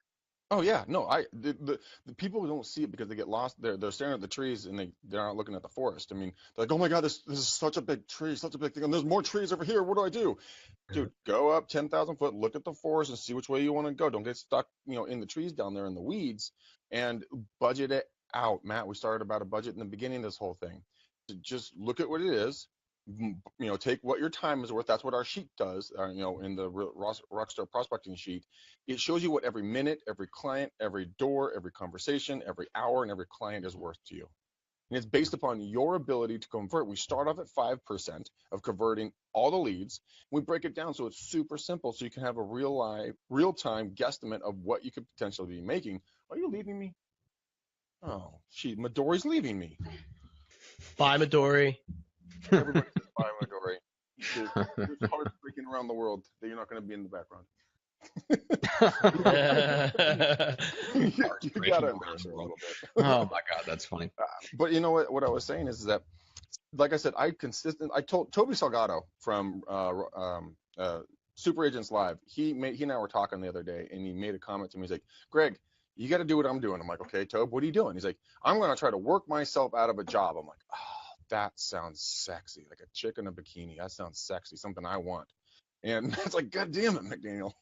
Oh yeah, no, the people who don't see it because they get lost. They're staring at the trees and they're not looking at the forest. I mean, they're like, oh my God, this is such a big tree, such a big thing, and there's more trees over here. What do? Dude, go up 10,000 foot, look at the forest, and see which way you want to go. Don't get stuck, in the trees down there in the weeds, and budget it out. Matt, we started about a budget in the beginning of this whole thing. Just look at what it is. Take what your time is worth. That's what our sheet does, in the Rockstar prospecting sheet. It shows you what every minute, every client, every door, every conversation, every hour, and every client is worth to you. And it's based upon your ability to convert. We start off at 5% of converting all the leads. We break it down so it's super simple so you can have a real-time guesstimate of what you could potentially be making. Are you leaving me? Oh, Midori's leaving me. Bye, Midori. Everybody says bye, Midori. There's hearts breaking around the world that you're not going to be in the background. you gotta embarrass her a little bit. Oh my God, that's funny. But you know what I was saying is that, like I said, I told Toby Salgado from Super Agents Live. He and I were talking the other day, and he made a comment to me. He's like, Greg, you got to do what I'm doing. I'm like, okay, Tobe, what are you doing? He's like, I'm going to try to work myself out of a job. I'm like, oh, that sounds sexy, like a chick in a bikini. That sounds sexy, something I want. And it's like, God damn it, McDaniel.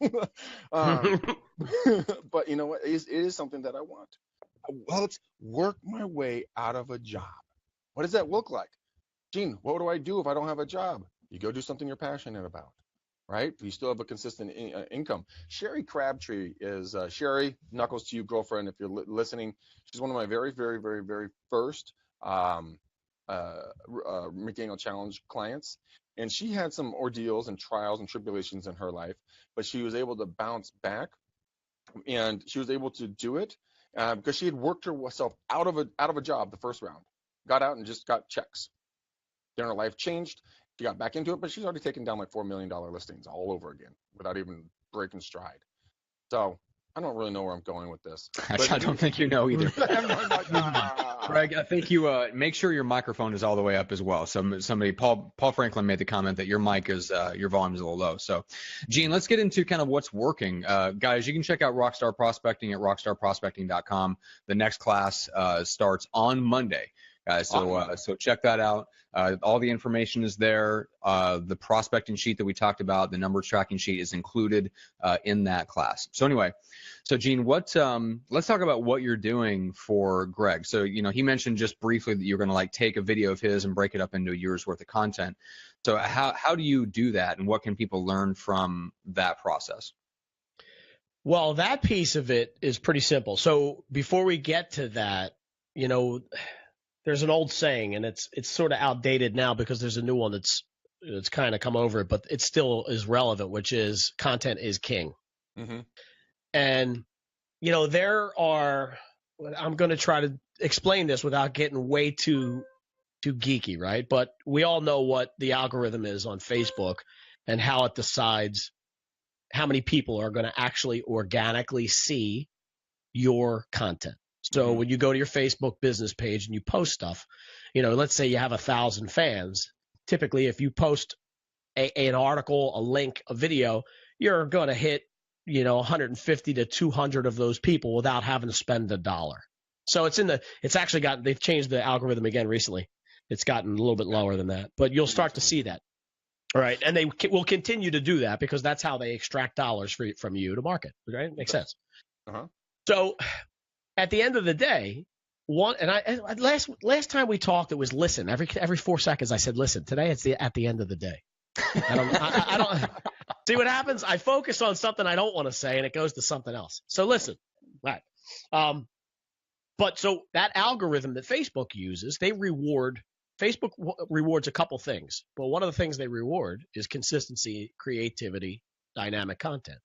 But you know what? It is something that I want. Well, let's work my way out of a job. What does that look like? Gene, what do I do if I don't have a job? You go do something you're passionate about, right? You still have a consistent income. Sherry Crabtree is, Sherry, knuckles to you, girlfriend, if you're listening. She's one of my very, very, very, very first McDaniel Challenge clients. And she had some ordeals and trials and tribulations in her life, but she was able to bounce back, and she was able to do it because she had worked herself out of a job the first round, got out and just got checks. Then her life changed. She got back into it, but she's already taken down like $4 million listings all over again without even breaking stride. So I don't really know where I'm going with this. I don't think you know either. Greg, I think you make sure your microphone is all the way up as well. Somebody, Paul Franklin made the comment that your mic is your volume is a little low. So, Gene, let's get into kind of what's working. Guys, you can check out Rockstar Prospecting at rockstarprospecting.com. The next class starts on Monday. Guys, so check that out. All the information is there. The prospecting sheet that we talked about, the numbers tracking sheet, is included in that class. So anyway, Gene, let's talk about what you're doing for Greg. So he mentioned just briefly that you're going to take a video of his and break it up into a year's worth of content. So how do you do that, and what can people learn from that process? Well, that piece of it is pretty simple. So before we get to that, there's an old saying, and it's sort of outdated now because there's a new one that's kind of come over it, but it still is relevant, which is content is king. Mm-hmm. And I'm going to try to explain this without getting way too geeky, right? But we all know what the algorithm is on Facebook and how it decides how many people are going to actually organically see your content. So when you go to your Facebook business page and you post stuff, let's say you have 1,000 fans. Typically, if you post an article, a link, a video, you're going to hit 150 to 200 of those people without having to spend $1. So they've changed the algorithm again recently. It's gotten a little bit lower than that, but you'll start to see that. All right. And they will continue to do that because that's how they extract dollars from you to market. Right? Makes sense. Uh-huh. So at the end of the day, last time we talked, it was listen. Every 4 seconds I said, listen. Today it's at the end of the day. I don't see what happens. I focus on something I don't want to say, and it goes to something else. So listen, right? But so that algorithm that Facebook uses, Facebook rewards a couple things, but one of the things they reward is consistency, creativity, dynamic content,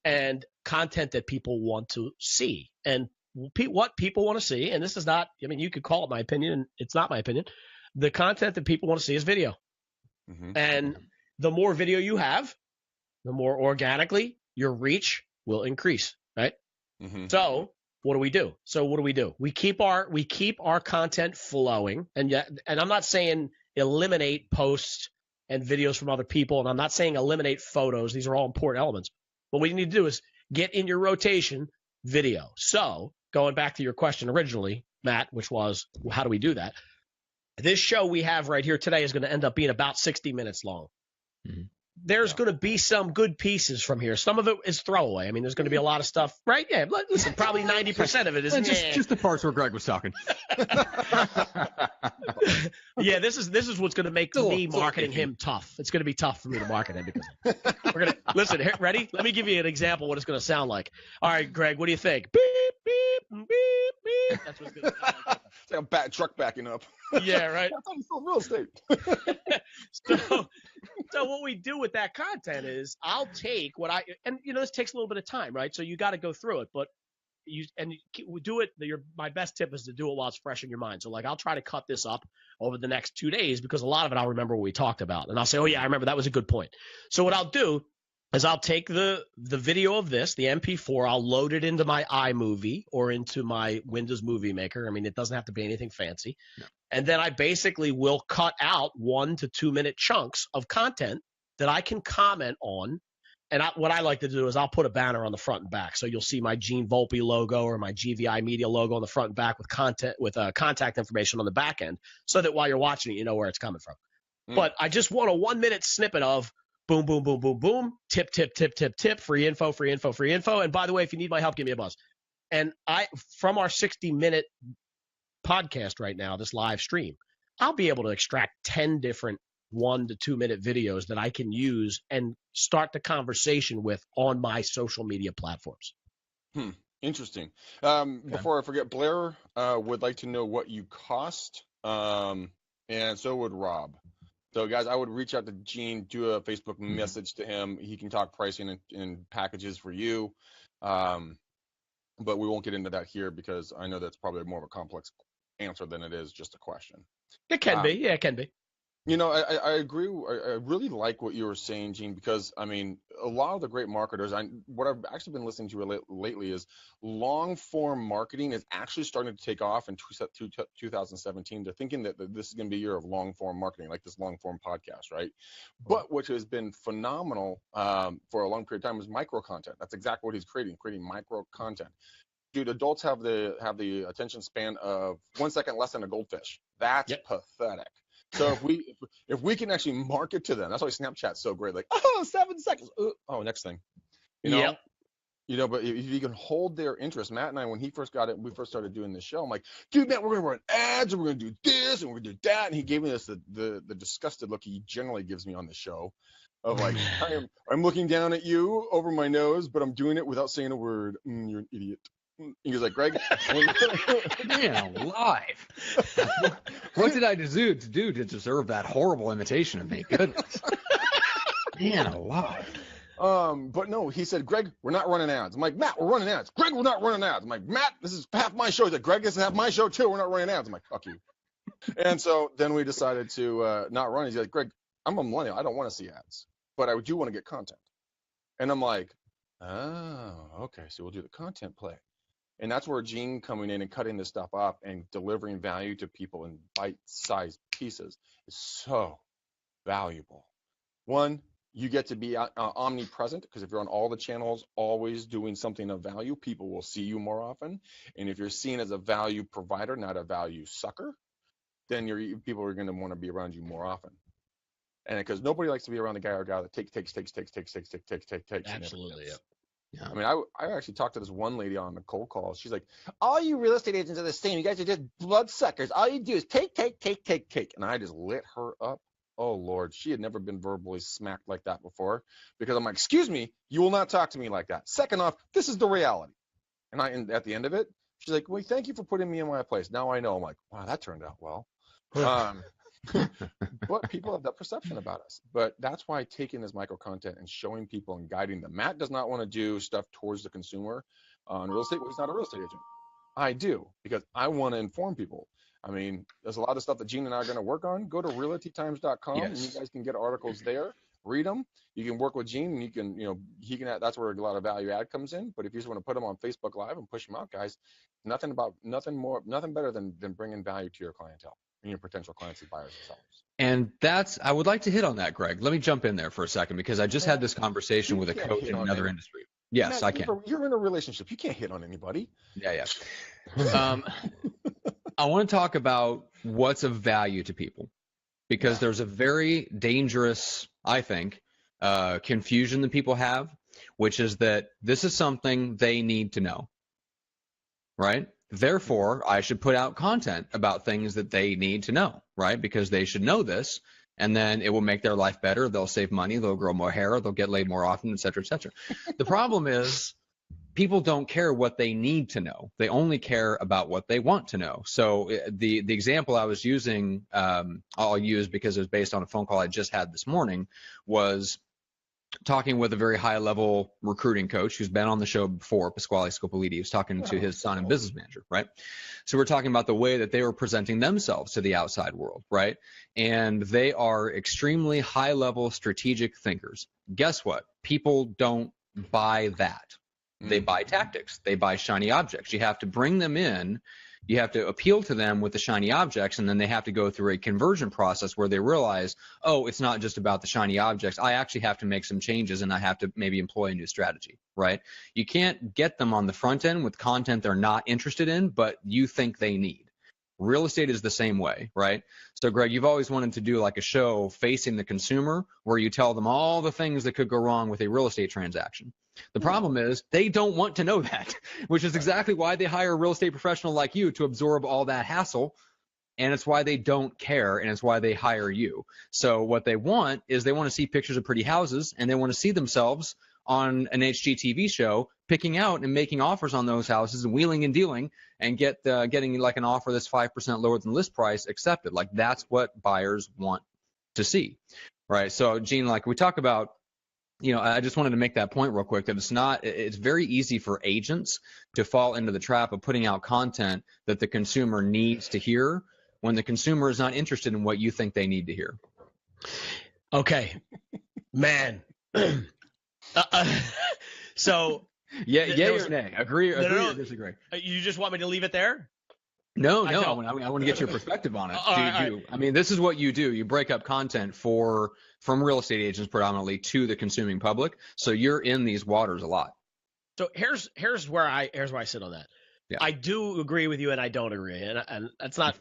and content that people want to see. And what people want to see, and this is not, you could call it my opinion, it's not my opinion. The content that people want to see is video. And the more video you have, the more organically your reach will increase, right? So what do we do? We keep our content flowing, and I'm not saying eliminate posts and videos from other people, and I'm not saying eliminate photos. These are all important elements. What we need to do is get in your rotation video. So going back to your question originally, Matt, which was how do we do that? This show we have right here today is going to end up being about 60 minutes long. There's going to be some good pieces from here. Some of it is throwaway. There's going to be a lot of stuff, right? Yeah, listen, probably 90% of it is just the parts where Greg was talking. Yeah, this is what's going to make me marketing him tough. It's going to be tough for me to market him because we're going to listen. Here, ready? Let me give you an example of what it's going to sound like. All right, Greg, what do you think? Beep beep beep beep. That's what's going to sound like. It's like a truck backing up. Yeah, right. I thought you sold real estate. So what we do with that content is I'll take this takes a little bit of time, right? So you got to go through it, but we do it. My best tip is to do it while it's fresh in your mind. So I'll try to cut this up over the next 2 days because a lot of it I'll remember what we talked about, and I'll say, oh yeah, I remember that was a good point. So what I'll do is I'll take the video of this, the MP4, I'll load it into my iMovie or into my Windows Movie Maker. It doesn't have to be anything fancy. No. And then I basically will cut out 1 to 2 minute chunks of content that I can comment on. And what I like to do is I'll put a banner on the front and back. So you'll see my Gene Volpe logo or my GVI Media logo on the front and back with contact information on the back end so that while you're watching it, you know where it's coming from. But I just want a 1 minute snippet of boom, boom, boom, boom, boom, tip, tip, tip, tip, tip, free info, free info, free info. And by the way, if you need my help, give me a buzz. And from our 60-minute podcast right now, this live stream, I'll be able to extract 10 different 1 to 2 minute videos that I can use and start the conversation with on my social media platforms. Interesting. Before I forget, Blair would like to know what you cost, and so would Rob. So, guys, I would reach out to Gene, do a Facebook message to him. He can talk pricing and packages for you. But we won't get into that here because I know that's probably more of a complex answer than it is just a question. It can be. Yeah, it can be. I agree. I really like what you were saying, Gene, because, a lot of the great marketers, what I've actually been listening to lately is long-form marketing is actually starting to take off in 2017. They're thinking that this is going to be a year of long-form marketing, like this long-form podcast, right? But what has been phenomenal for a long period of time is micro-content. That's exactly what he's creating micro-content. Dude, adults have the attention span of 1 second less than a goldfish. That's pathetic. So if we can actually market to them, that's why Snapchat's so great. 7 seconds. Oh, next thing. But if you can hold their interest, Matt and I, when he first got it, we first started doing this show, I'm like, dude, Matt, we're going to run ads and we're going to do this and we're going to do that. And he gave me the disgusted look he generally gives me on the show of like, I'm looking down at you over my nose, but I'm doing it without saying a word. You're an idiot. He was like, Greg, man, alive. What did I do to deserve that horrible imitation of me? Goodness. Man, alive. But no, he said, Greg, we're not running ads. I'm like, Matt, we're running ads. Greg, we're not running ads. I'm like, Matt, this is half my show. He's like, Greg, this is half my show too. We're not running ads. I'm like, fuck you. And so then we decided to not run. He's like, Greg, I'm a millennial. I don't want to see ads, but I do want to get content. And I'm like, oh, okay. So we'll do the content play. And that's where Gene coming in and cutting this stuff up and delivering value to people in bite-sized pieces is so valuable. One, you get to be omnipresent, because if you're on all the channels always doing something of value, people will see you more often. And if you're seen as a value provider, not a value sucker, then people are going to want to be around you more often. And because nobody likes to be around the guy or gal that takes. Absolutely, yeah. Yeah. I mean, I actually talked to this one lady on the cold call. She's like, all you real estate agents are the same. You guys are just bloodsuckers. All you do is take. And I just lit her up. Oh, Lord. She had never been verbally smacked like that before, because I'm like, excuse me, you will not talk to me like that. Second off, this is the reality. And at the end of it, she's like, well, thank you for putting me in my place. Now I know. I'm like, wow, that turned out well. But people have that perception about us. But that's why taking this micro content and showing people and guiding them. Matt does not want to do stuff towards the consumer on real estate. Well, he's not a real estate agent. I do, because I want to inform people. I mean, there's a lot of stuff that Gene and I are going to work on. Go to realtytimes.com and you guys can get articles there. Read them. You can work with Gene, and you can, that's where a lot of value add comes in. But if you just want to put them on Facebook Live and push them out, guys, nothing better than bringing value to your clientele and your potential clients and buyers and sellers. And I would like to hit on that, Greg. Let me jump in there for a second, because I just had this conversation with a coach in another industry. Yes, Matt, I can. You're in a relationship. You can't hit on anybody. Yeah. I want to talk about what's of value to people, because there's a very dangerous, I think, confusion that people have, which is that this is something they need to know, right? Therefore, I should put out content about things that they need to know, right? Because they should know this, and then it will make their life better. They'll save money. They'll grow more hair. They'll get laid more often, et cetera, et cetera. The problem is people don't care what they need to know. They only care about what they want to know. So the example I was using, I'll use because it was based on a phone call I just had this morning, was talking with a very high-level recruiting coach who's been on the show before, Pasquale Scopoliti. He was talking to his son and business manager, right? So we're talking about the way that they were presenting themselves to the outside world, right? And they are extremely high-level strategic thinkers. Guess what? People don't buy that. They buy tactics. They buy shiny objects. You have to bring them in. You have to appeal to them with the shiny objects, and then they have to go through a conversion process where they realize, oh, it's not just about the shiny objects. I actually have to make some changes, and I have to maybe employ a new strategy, right? You can't get them on the front end with content they're not interested in, but you think they need. Real estate is the same way, right? So, Greg, you've always wanted to do like a show facing the consumer where you tell them all the things that could go wrong with a real estate transaction. The problem is they don't want to know that, which is exactly why they hire a real estate professional like you to absorb all that hassle. And it's why they don't care, and it's why they hire you. So what they want is they want to see pictures of pretty houses, and they want to see themselves on an HGTV show picking out and making offers on those houses and wheeling and dealing and getting like an offer that's 5% lower than list price accepted. Like that's what buyers want to see, right? So Gene, like we talk about, I just wanted to make that point real quick that it's very easy for agents to fall into the trap of putting out content that the consumer needs to hear when the consumer is not interested in what you think they need to hear. Okay, man. So yeah or nay? Agree or disagree? You just want me to leave it there? No. I want to get your perspective on it. I mean, this is what you do. You break up content from real estate agents predominantly to the consuming public. So you're in these waters a lot. So here's where I sit on that. Yeah. I do agree with you, and I don't agree, and it's not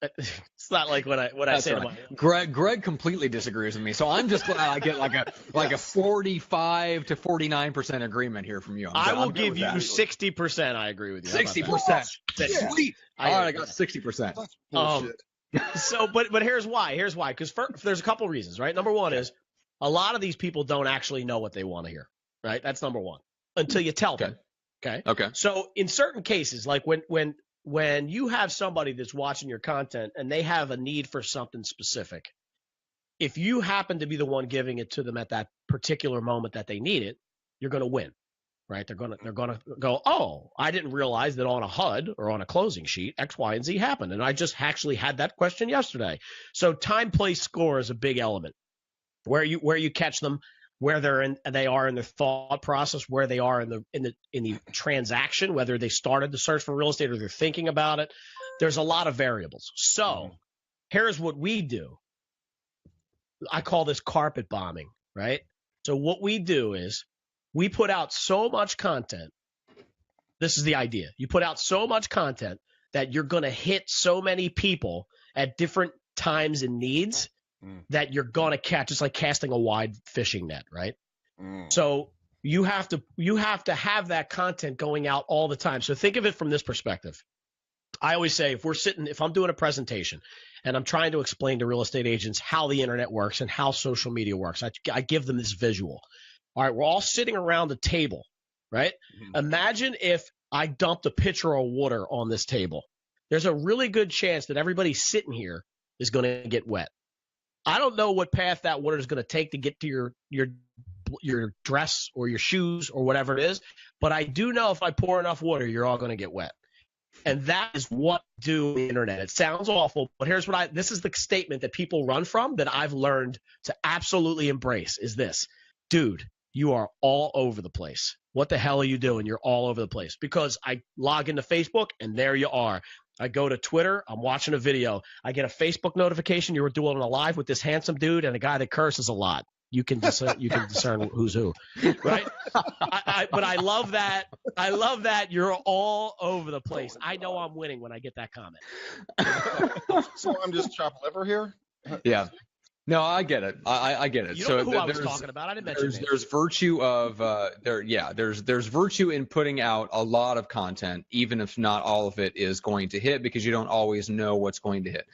It's not like what I That's say to right. my Greg completely disagrees with me, so I'm just glad I get like a 45 to 49% agreement here from you. I will I'm good give with you that. 60%. I agree with you. How about that? 60%. Yeah. Sweet. All right, I got 60%. That's bullshit. So, but here's why. Here's why. Because there's a couple reasons, right? Number one is a lot of these people don't actually know what they want to hear, right? That's number one. Until you tell them. Okay. Okay. So in certain cases, like when you have somebody that's watching your content and they have a need for something specific, if you happen to be the one giving it to them at that particular moment that they need it, you're going to win. Right? They're gonna go, oh, I didn't realize that on a HUD or on a closing sheet, X, Y, and Z happened, and I just actually had that question yesterday. So time, place, score is a big element. Where you catch them, where they are in their thought process, where they are in the transaction, whether they started the search for real estate or they're thinking about it. There's a lot of variables. So here's what we do. I call this carpet bombing, right? So what we do is we put out so much content. This is the idea. You put out so much content that you're going to hit so many people at different times and needs that you're going to catch. It's like casting a wide fishing net, right? So you have to have that content going out all the time. So think of it from this perspective. I always say if I'm doing a presentation and I'm trying to explain to real estate agents how the internet works and how social media works, I give them this visual. All right, we're all sitting around the table, right? Imagine if I dumped a pitcher of water on this table. There's a really good chance that everybody sitting here is going to get wet. I don't know what path that water is going to take to get to your dress or your shoes or whatever it is, but I do know if I pour enough water, you're all going to get wet. And that is what I do on the internet. It sounds awful, but this is the statement that people run from that I've learned to absolutely embrace is this. Dude, you are all over the place. What the hell are you doing? You're all over the place. Because I log into Facebook and there you are. I go to Twitter. I'm watching a video. I get a Facebook notification. You were doing a live with this handsome dude and a guy that curses a lot. You can discern who's who, right? But I love that. I love that you're all over the place. I know I'm winning when I get that comment. So I'm just chopped liver here? Yeah. No, I get it. I get it. You don't know who I was talking about. I didn't mention names. There's virtue of there's virtue in putting out a lot of content, even if not all of it is going to hit, because you don't always know what's going to hit.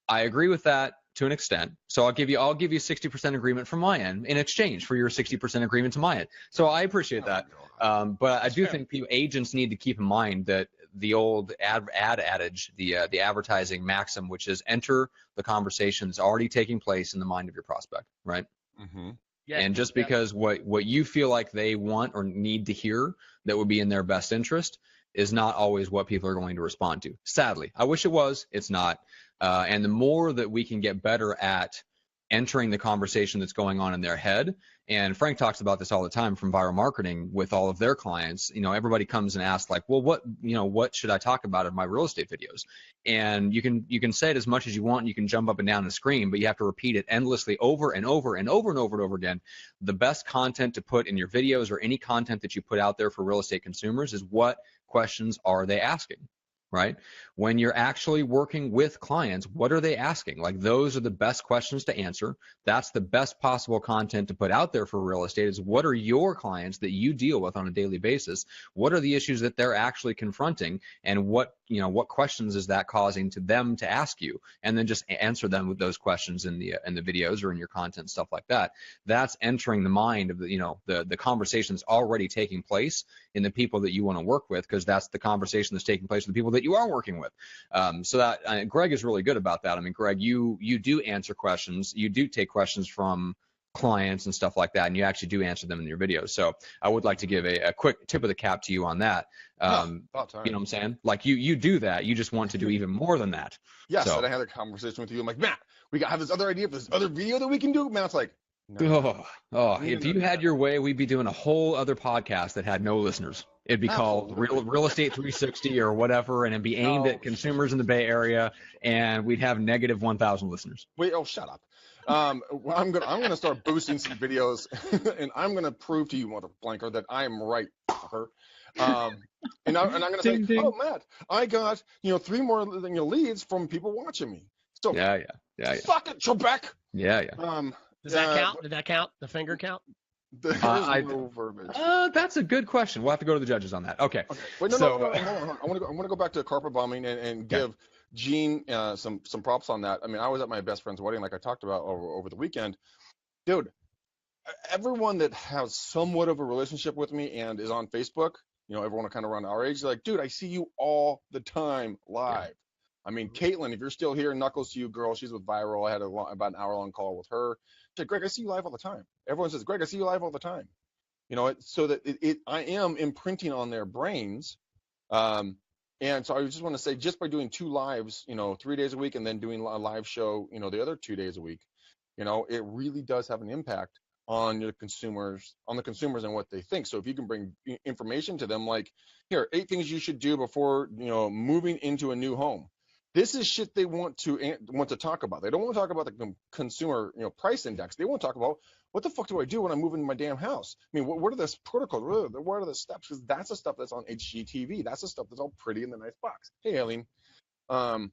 I agree with that to an extent. So I'll give you 60% agreement from my end in exchange for your 60% agreement to my end. So I appreciate that. But I do think agents need to keep in mind that the old ad adage, the advertising maxim, which is enter the conversation that's already taking place in the mind of your prospect, right? Yeah, and just because what you feel like they want or need to hear that would be in their best interest is not always what people are going to respond to. Sadly, I wish it was. It's not. And the more that we can get better at entering the conversation that's going on in their head, and Frank talks about this all the time from Viral Marketing with all of their clients, everybody comes and asks like, well, what should I talk about in my real estate videos? And you can say it as much as you want. You can jump up and down and scream, but you have to repeat it endlessly over and over and over and over and over again. The best content to put in your videos or any content that you put out there for real estate consumers is what questions are they asking? Right? When you're actually working with clients, what are they asking? Like, those are the best questions to answer. That's the best possible content to put out there for real estate is what are your clients that you deal with on a daily basis? What are the issues that they're actually confronting? And what questions is that causing to them to ask you? And then just answer them with those questions in the videos or in your content, stuff like that. That's entering the mind of the conversation that's already taking place in the people that you want to work with, because that's the conversation that's taking place with the people that you are working with. So that Greg is really good about that. I mean, Greg, you do answer questions. You do take questions from clients and stuff like that, and you actually do answer them in your videos. So I would like to give a quick tip of the cap to you on that. You know what I'm saying? Like you do that. You just want to do even more than that. Yes, so. And I had a conversation with you. I'm like, Matt, we have this other idea for this other video that we can do. Matt's like, no. If you had your way, we'd be doing a whole other podcast that had no listeners. It'd be called Real Estate 360 or whatever, and it'd be aimed at consumers in the Bay Area, and we'd have negative 1,000 listeners. Wait, shut up. I'm gonna start boosting some videos, and I'm gonna prove to you, mother blanker, that I am right, fucker. And I'm gonna say, Ding, ding. oh, Matt, I got 3 more leads from people watching me. So Yeah. suck it, Trebek. Yeah. Does that count? Did that count? The finger count? There's I- no verbiage. That's a good question. We'll have to go to the judges on that. Okay. Wait, So- no. I want to go back to carpet bombing and give Gene some props on that. I mean, I was at my best friend's wedding, like I talked about over the weekend. Dude, everyone that has somewhat of a relationship with me and is on Facebook, everyone kind of around our age, like, dude, I see you all the time live. I mean, Caitlin, if you're still here, knuckles to you, girl. She's with Viral. I had about an hour-long call with her. She said, Greg, I see you live all the time. Everyone says, Greg, I see you live all the time. So that I am imprinting on their brains. And so I just want to say, just by doing 2 lives, 3 days a week, and then doing a live show, the other 2 days a week, it really does have an impact on the consumers and what they think. So if you can bring information to them, like, here, 8 things you should do before, moving into a new home. This is shit they want to talk about. They don't want to talk about the consumer, price index. They want to talk about, what the fuck do I do when I move into my damn house? I mean, what are the protocols? What are the steps? Because that's the stuff that's on HGTV. That's the stuff that's all pretty in the nice box. Hey, Aileen. And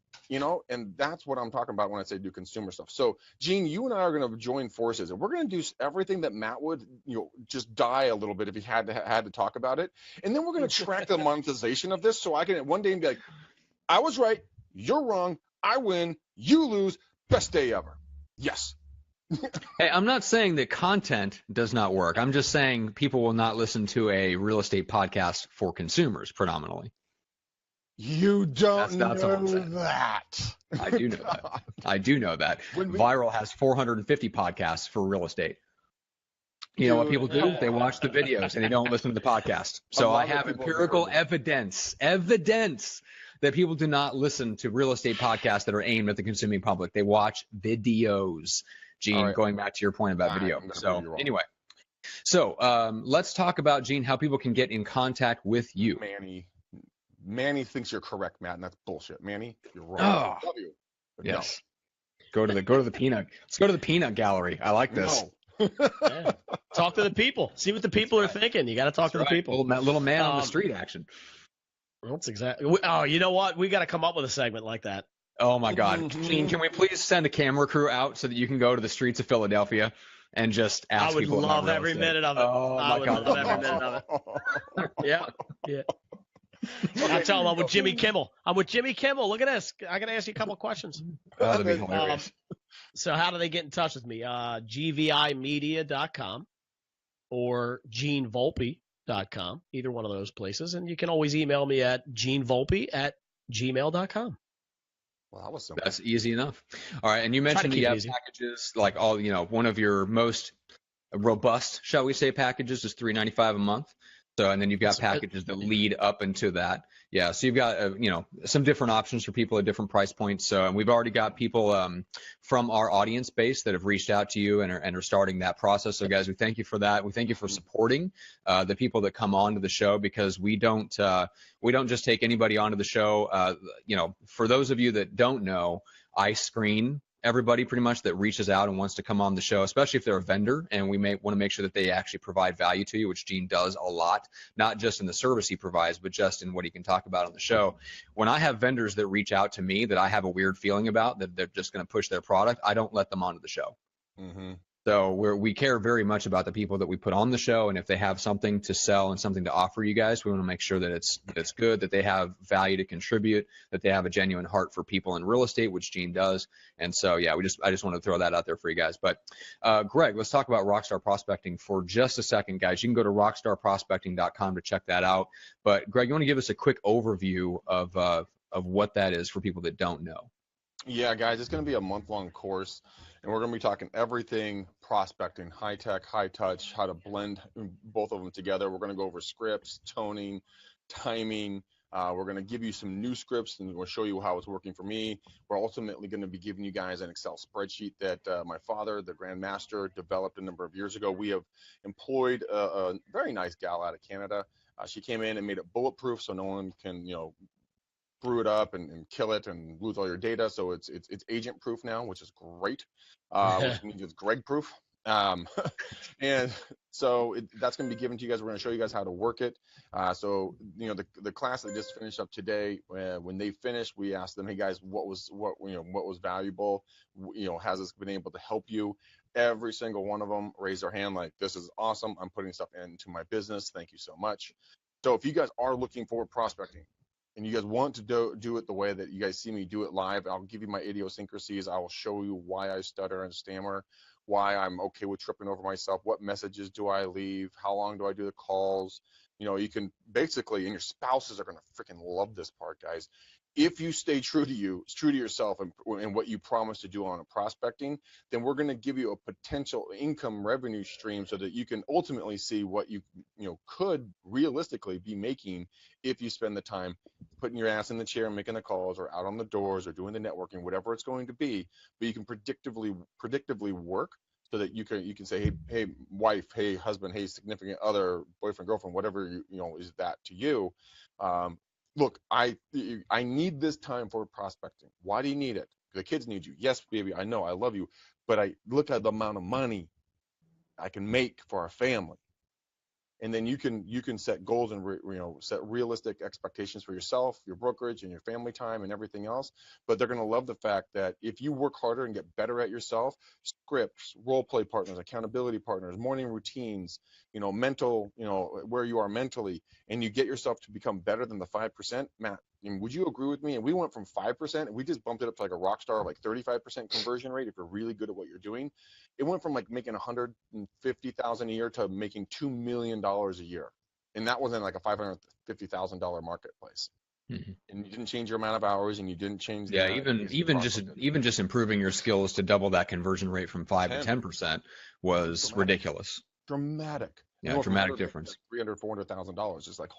that's what I'm talking about when I say do consumer stuff. So, Gene, you and I are going to join forces, and we're going to do everything that Matt would, just die a little bit if he had to talk about it. And then we're going to track the monetization of this, so I can one day be like, I was right, you're wrong, I win, you lose, best day ever. Yes. Hey, I'm not saying that content does not work. I'm just saying people will not listen to a real estate podcast for consumers predominantly. You don't That's all I'm know saying. that. I do know that. I do know that. Viral has 450 podcasts for real estate. You know what people do? They watch the videos and they don't listen to the podcast. So I have empirical evidence that people do not listen to real estate podcasts that are aimed at the consuming public. They watch videos. Gene, going back to your point about video. So anyway, let's talk about, Gene, how people can get in contact with you. Manny thinks you're correct, Matt, and that's bullshit. Manny, you're wrong. Oh. Love you. Yes. No. Go to the peanut. Let's go to the peanut gallery. I like this. No. Yeah. Talk to the people. See what the people are thinking. You got to talk to the people. Little man on the street action. That's exactly. Oh, you know what? We got to come up with a segment like that. Oh my God, Gene, can we please send a camera crew out so that you can go to the streets of Philadelphia and just ask people? I would love every minute of it. Oh I would God. love every minute of it. Yeah. I tell them I'm with Jimmy Kimmel. Look at this. I got to ask you a couple of questions. That'd be hilarious. So how do they get in touch with me? gvimedia.com or genevolpe.com, either one of those places. And you can always email me at genevolpe@gmail.com. Well, that was simple. That's easy enough. All right, and you mentioned you have packages like one of your most robust, shall we say, packages is $395 a month. So, and then you've got packages that lead up into that. Yeah. So you've got, some different options for people at different price points. So, and we've already got people from our audience base that have reached out to you and are starting that process. So guys, we thank you for that. We thank you for supporting the people that come on to the show, because we don't just take anybody onto the show. For those of you that don't know, I screen everybody pretty much that reaches out and wants to come on the show, especially if they're a vendor, and we may want to make sure that they actually provide value to you, which Gene does a lot, not just in the service he provides, but just in what he can talk about on the show. When I have vendors that reach out to me that I have a weird feeling about, that they're just going to push their product, I don't let them onto the show. Mm-hmm. So we care very much about the people that we put on the show, and if they have something to sell and something to offer you guys, we want to make sure that it's good, that they have value to contribute, that they have a genuine heart for people in real estate, which Gene does. And so, yeah, I just want to throw that out there for you guys. But Greg, let's talk about Rockstar Prospecting for just a second, guys. You can go to rockstarprospecting.com to check that out. But Greg, you want to give us a quick overview of what that is for people that don't know? Yeah, guys, it's going to be a month-long course, and we're going to be talking everything prospecting, high tech, high touch, how to blend both of them together. We're going to go over scripts, toning, timing. We're going to give you some new scripts, and we'll show you how it's working for me. We're ultimately going to be giving you guys an Excel spreadsheet that my father, the Grand Master, developed a number of years ago. We have employed a very nice gal out of Canada. She came in and made it bulletproof so no one can, screw it up and kill it and lose all your data. So it's agent proof now, which is great, which means it's Greg proof. And so that's going to be given to you guys. We're going to show you guys how to work it. So the class that just finished up today, when they finished, we asked them, hey guys, what was valuable? Has this been able to help you? Every single one of them raised their hand like, this is awesome. I'm putting stuff into my business. Thank you so much. So if you guys are looking for prospecting and you guys want to do it the way that you guys see me do it live, I'll give you my idiosyncrasies. I will show you why I stutter and stammer, why I'm okay with tripping over myself, what messages do I leave, how long do I do the calls. You can basically, and your spouses are going to freaking love this part, guys. If you stay true to yourself and what you promised to do on a prospecting, then we're going to give you a potential income revenue stream so that you can ultimately see what you could realistically be making if you spend the time putting your ass in the chair and making the calls or out on the doors or doing the networking, whatever it's going to be. But you can predictively work so that you can say, hey wife, hey husband, hey significant other, boyfriend, girlfriend, whatever is that to you. Look, I need this time for prospecting. Why do you need it? The kids need you. Yes, baby, I know, I love you, but I look at the amount of money I can make for our family. And then you can set goals and set realistic expectations for yourself, your brokerage, and your family time and everything else. But they're going to love the fact that if you work harder and get better at yourself, scripts, role play partners, accountability partners, morning routines, mental, where you are mentally, and you get yourself to become better than the 5%. Matt, would you agree with me? And we went from 5%, and we just bumped it up to like a rock star, like 35% conversion rate if you're really good at what you're doing. It went from like making $150,000 a year to making $2 million a year, and that wasn't like a $550,000 marketplace. Mm-hmm. And you didn't change your amount of hours, and you didn't change. Even just improving your skills to double that conversion rate from 5 to 10% was ridiculous. Dramatic. Yeah, dramatic difference. Like $300,000-$400,000. Just like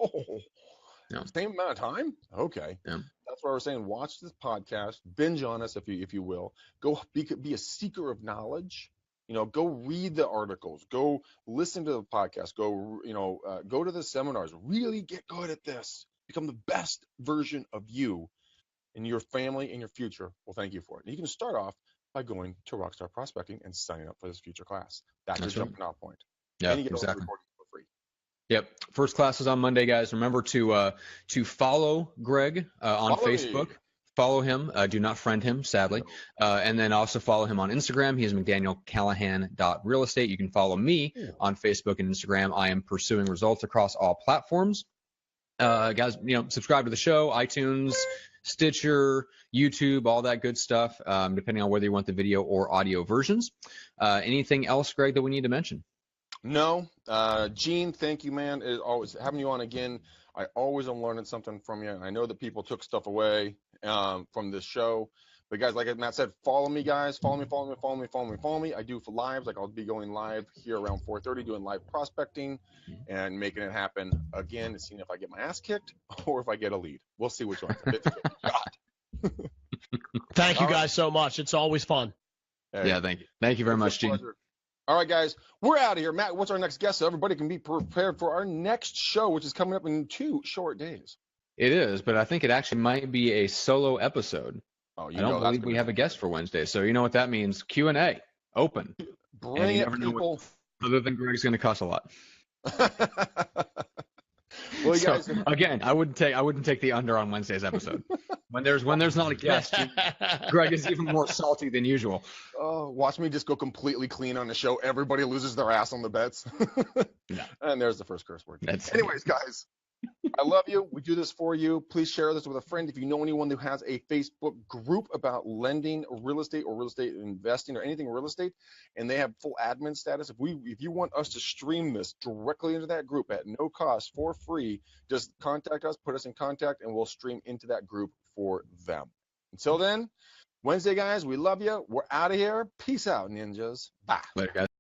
same amount of time. Okay. Yeah. That's why we're saying watch this podcast, binge on us if you will. Go be a seeker of knowledge. Go read the articles, go listen to the podcast, go to the seminars, really get good at this, become the best version of you, and your family and your future will thank you for it. And you can start off by going to Rockstar Prospecting and signing up for this future class. That's your jumping off point. Yeah, and you get exactly. all the recordings for free. Yep. First class is on Monday, guys. Remember to follow Greg on Facebook. Follow him. Do not friend him, sadly. And then also follow him on Instagram. He is McDanielCallahan.realestate. You can follow me on Facebook and Instagram. I am pursuing results across all platforms. Guys, subscribe to the show, iTunes, Stitcher, YouTube, all that good stuff, depending on whether you want the video or audio versions. Anything else, Greg, that we need to mention? No. Gene, thank you, man. It's always having you on again. I always am learning something from you. I know that people took stuff away from this show. But guys, like Matt said, follow me, guys. Follow me. I do for lives. Like I'll be going live here around 4:30, doing live prospecting and making it happen again, and seeing if I get my ass kicked or if I get a lead. We'll see which one. Thank you guys so much. It's always fun. Hey, yeah, thank you. Thank you very much, Gene. All right, guys, we're out of here. Matt, what's our next guest? So everybody can be prepared for our next show, which is coming up in 2 short days. It is, but I think it actually might be a solo episode. Oh, I don't believe we have a guest for Wednesday, so you know what that means. Q&A, open. Bring it, people. Other than Greg's going to cuss a lot. Well, you guys, again, I wouldn't take the under on Wednesday's episode. When there's not a guest, Greg is even more salty than usual. Oh, watch me just go completely clean on the show. Everybody loses their ass on the bets. No. And there's the first curse word. Anyways, guys, I love you. We do this for you. Please share this with a friend. If you know anyone who has a Facebook group about lending real estate or real estate investing or anything real estate, and they have full admin status, if you want us to stream this directly into that group at no cost for free, just contact us, put us in contact, and we'll stream into that group for them. Until then, Wednesday, guys, we love you. We're out of here. Peace out, ninjas. Bye. Later, guys.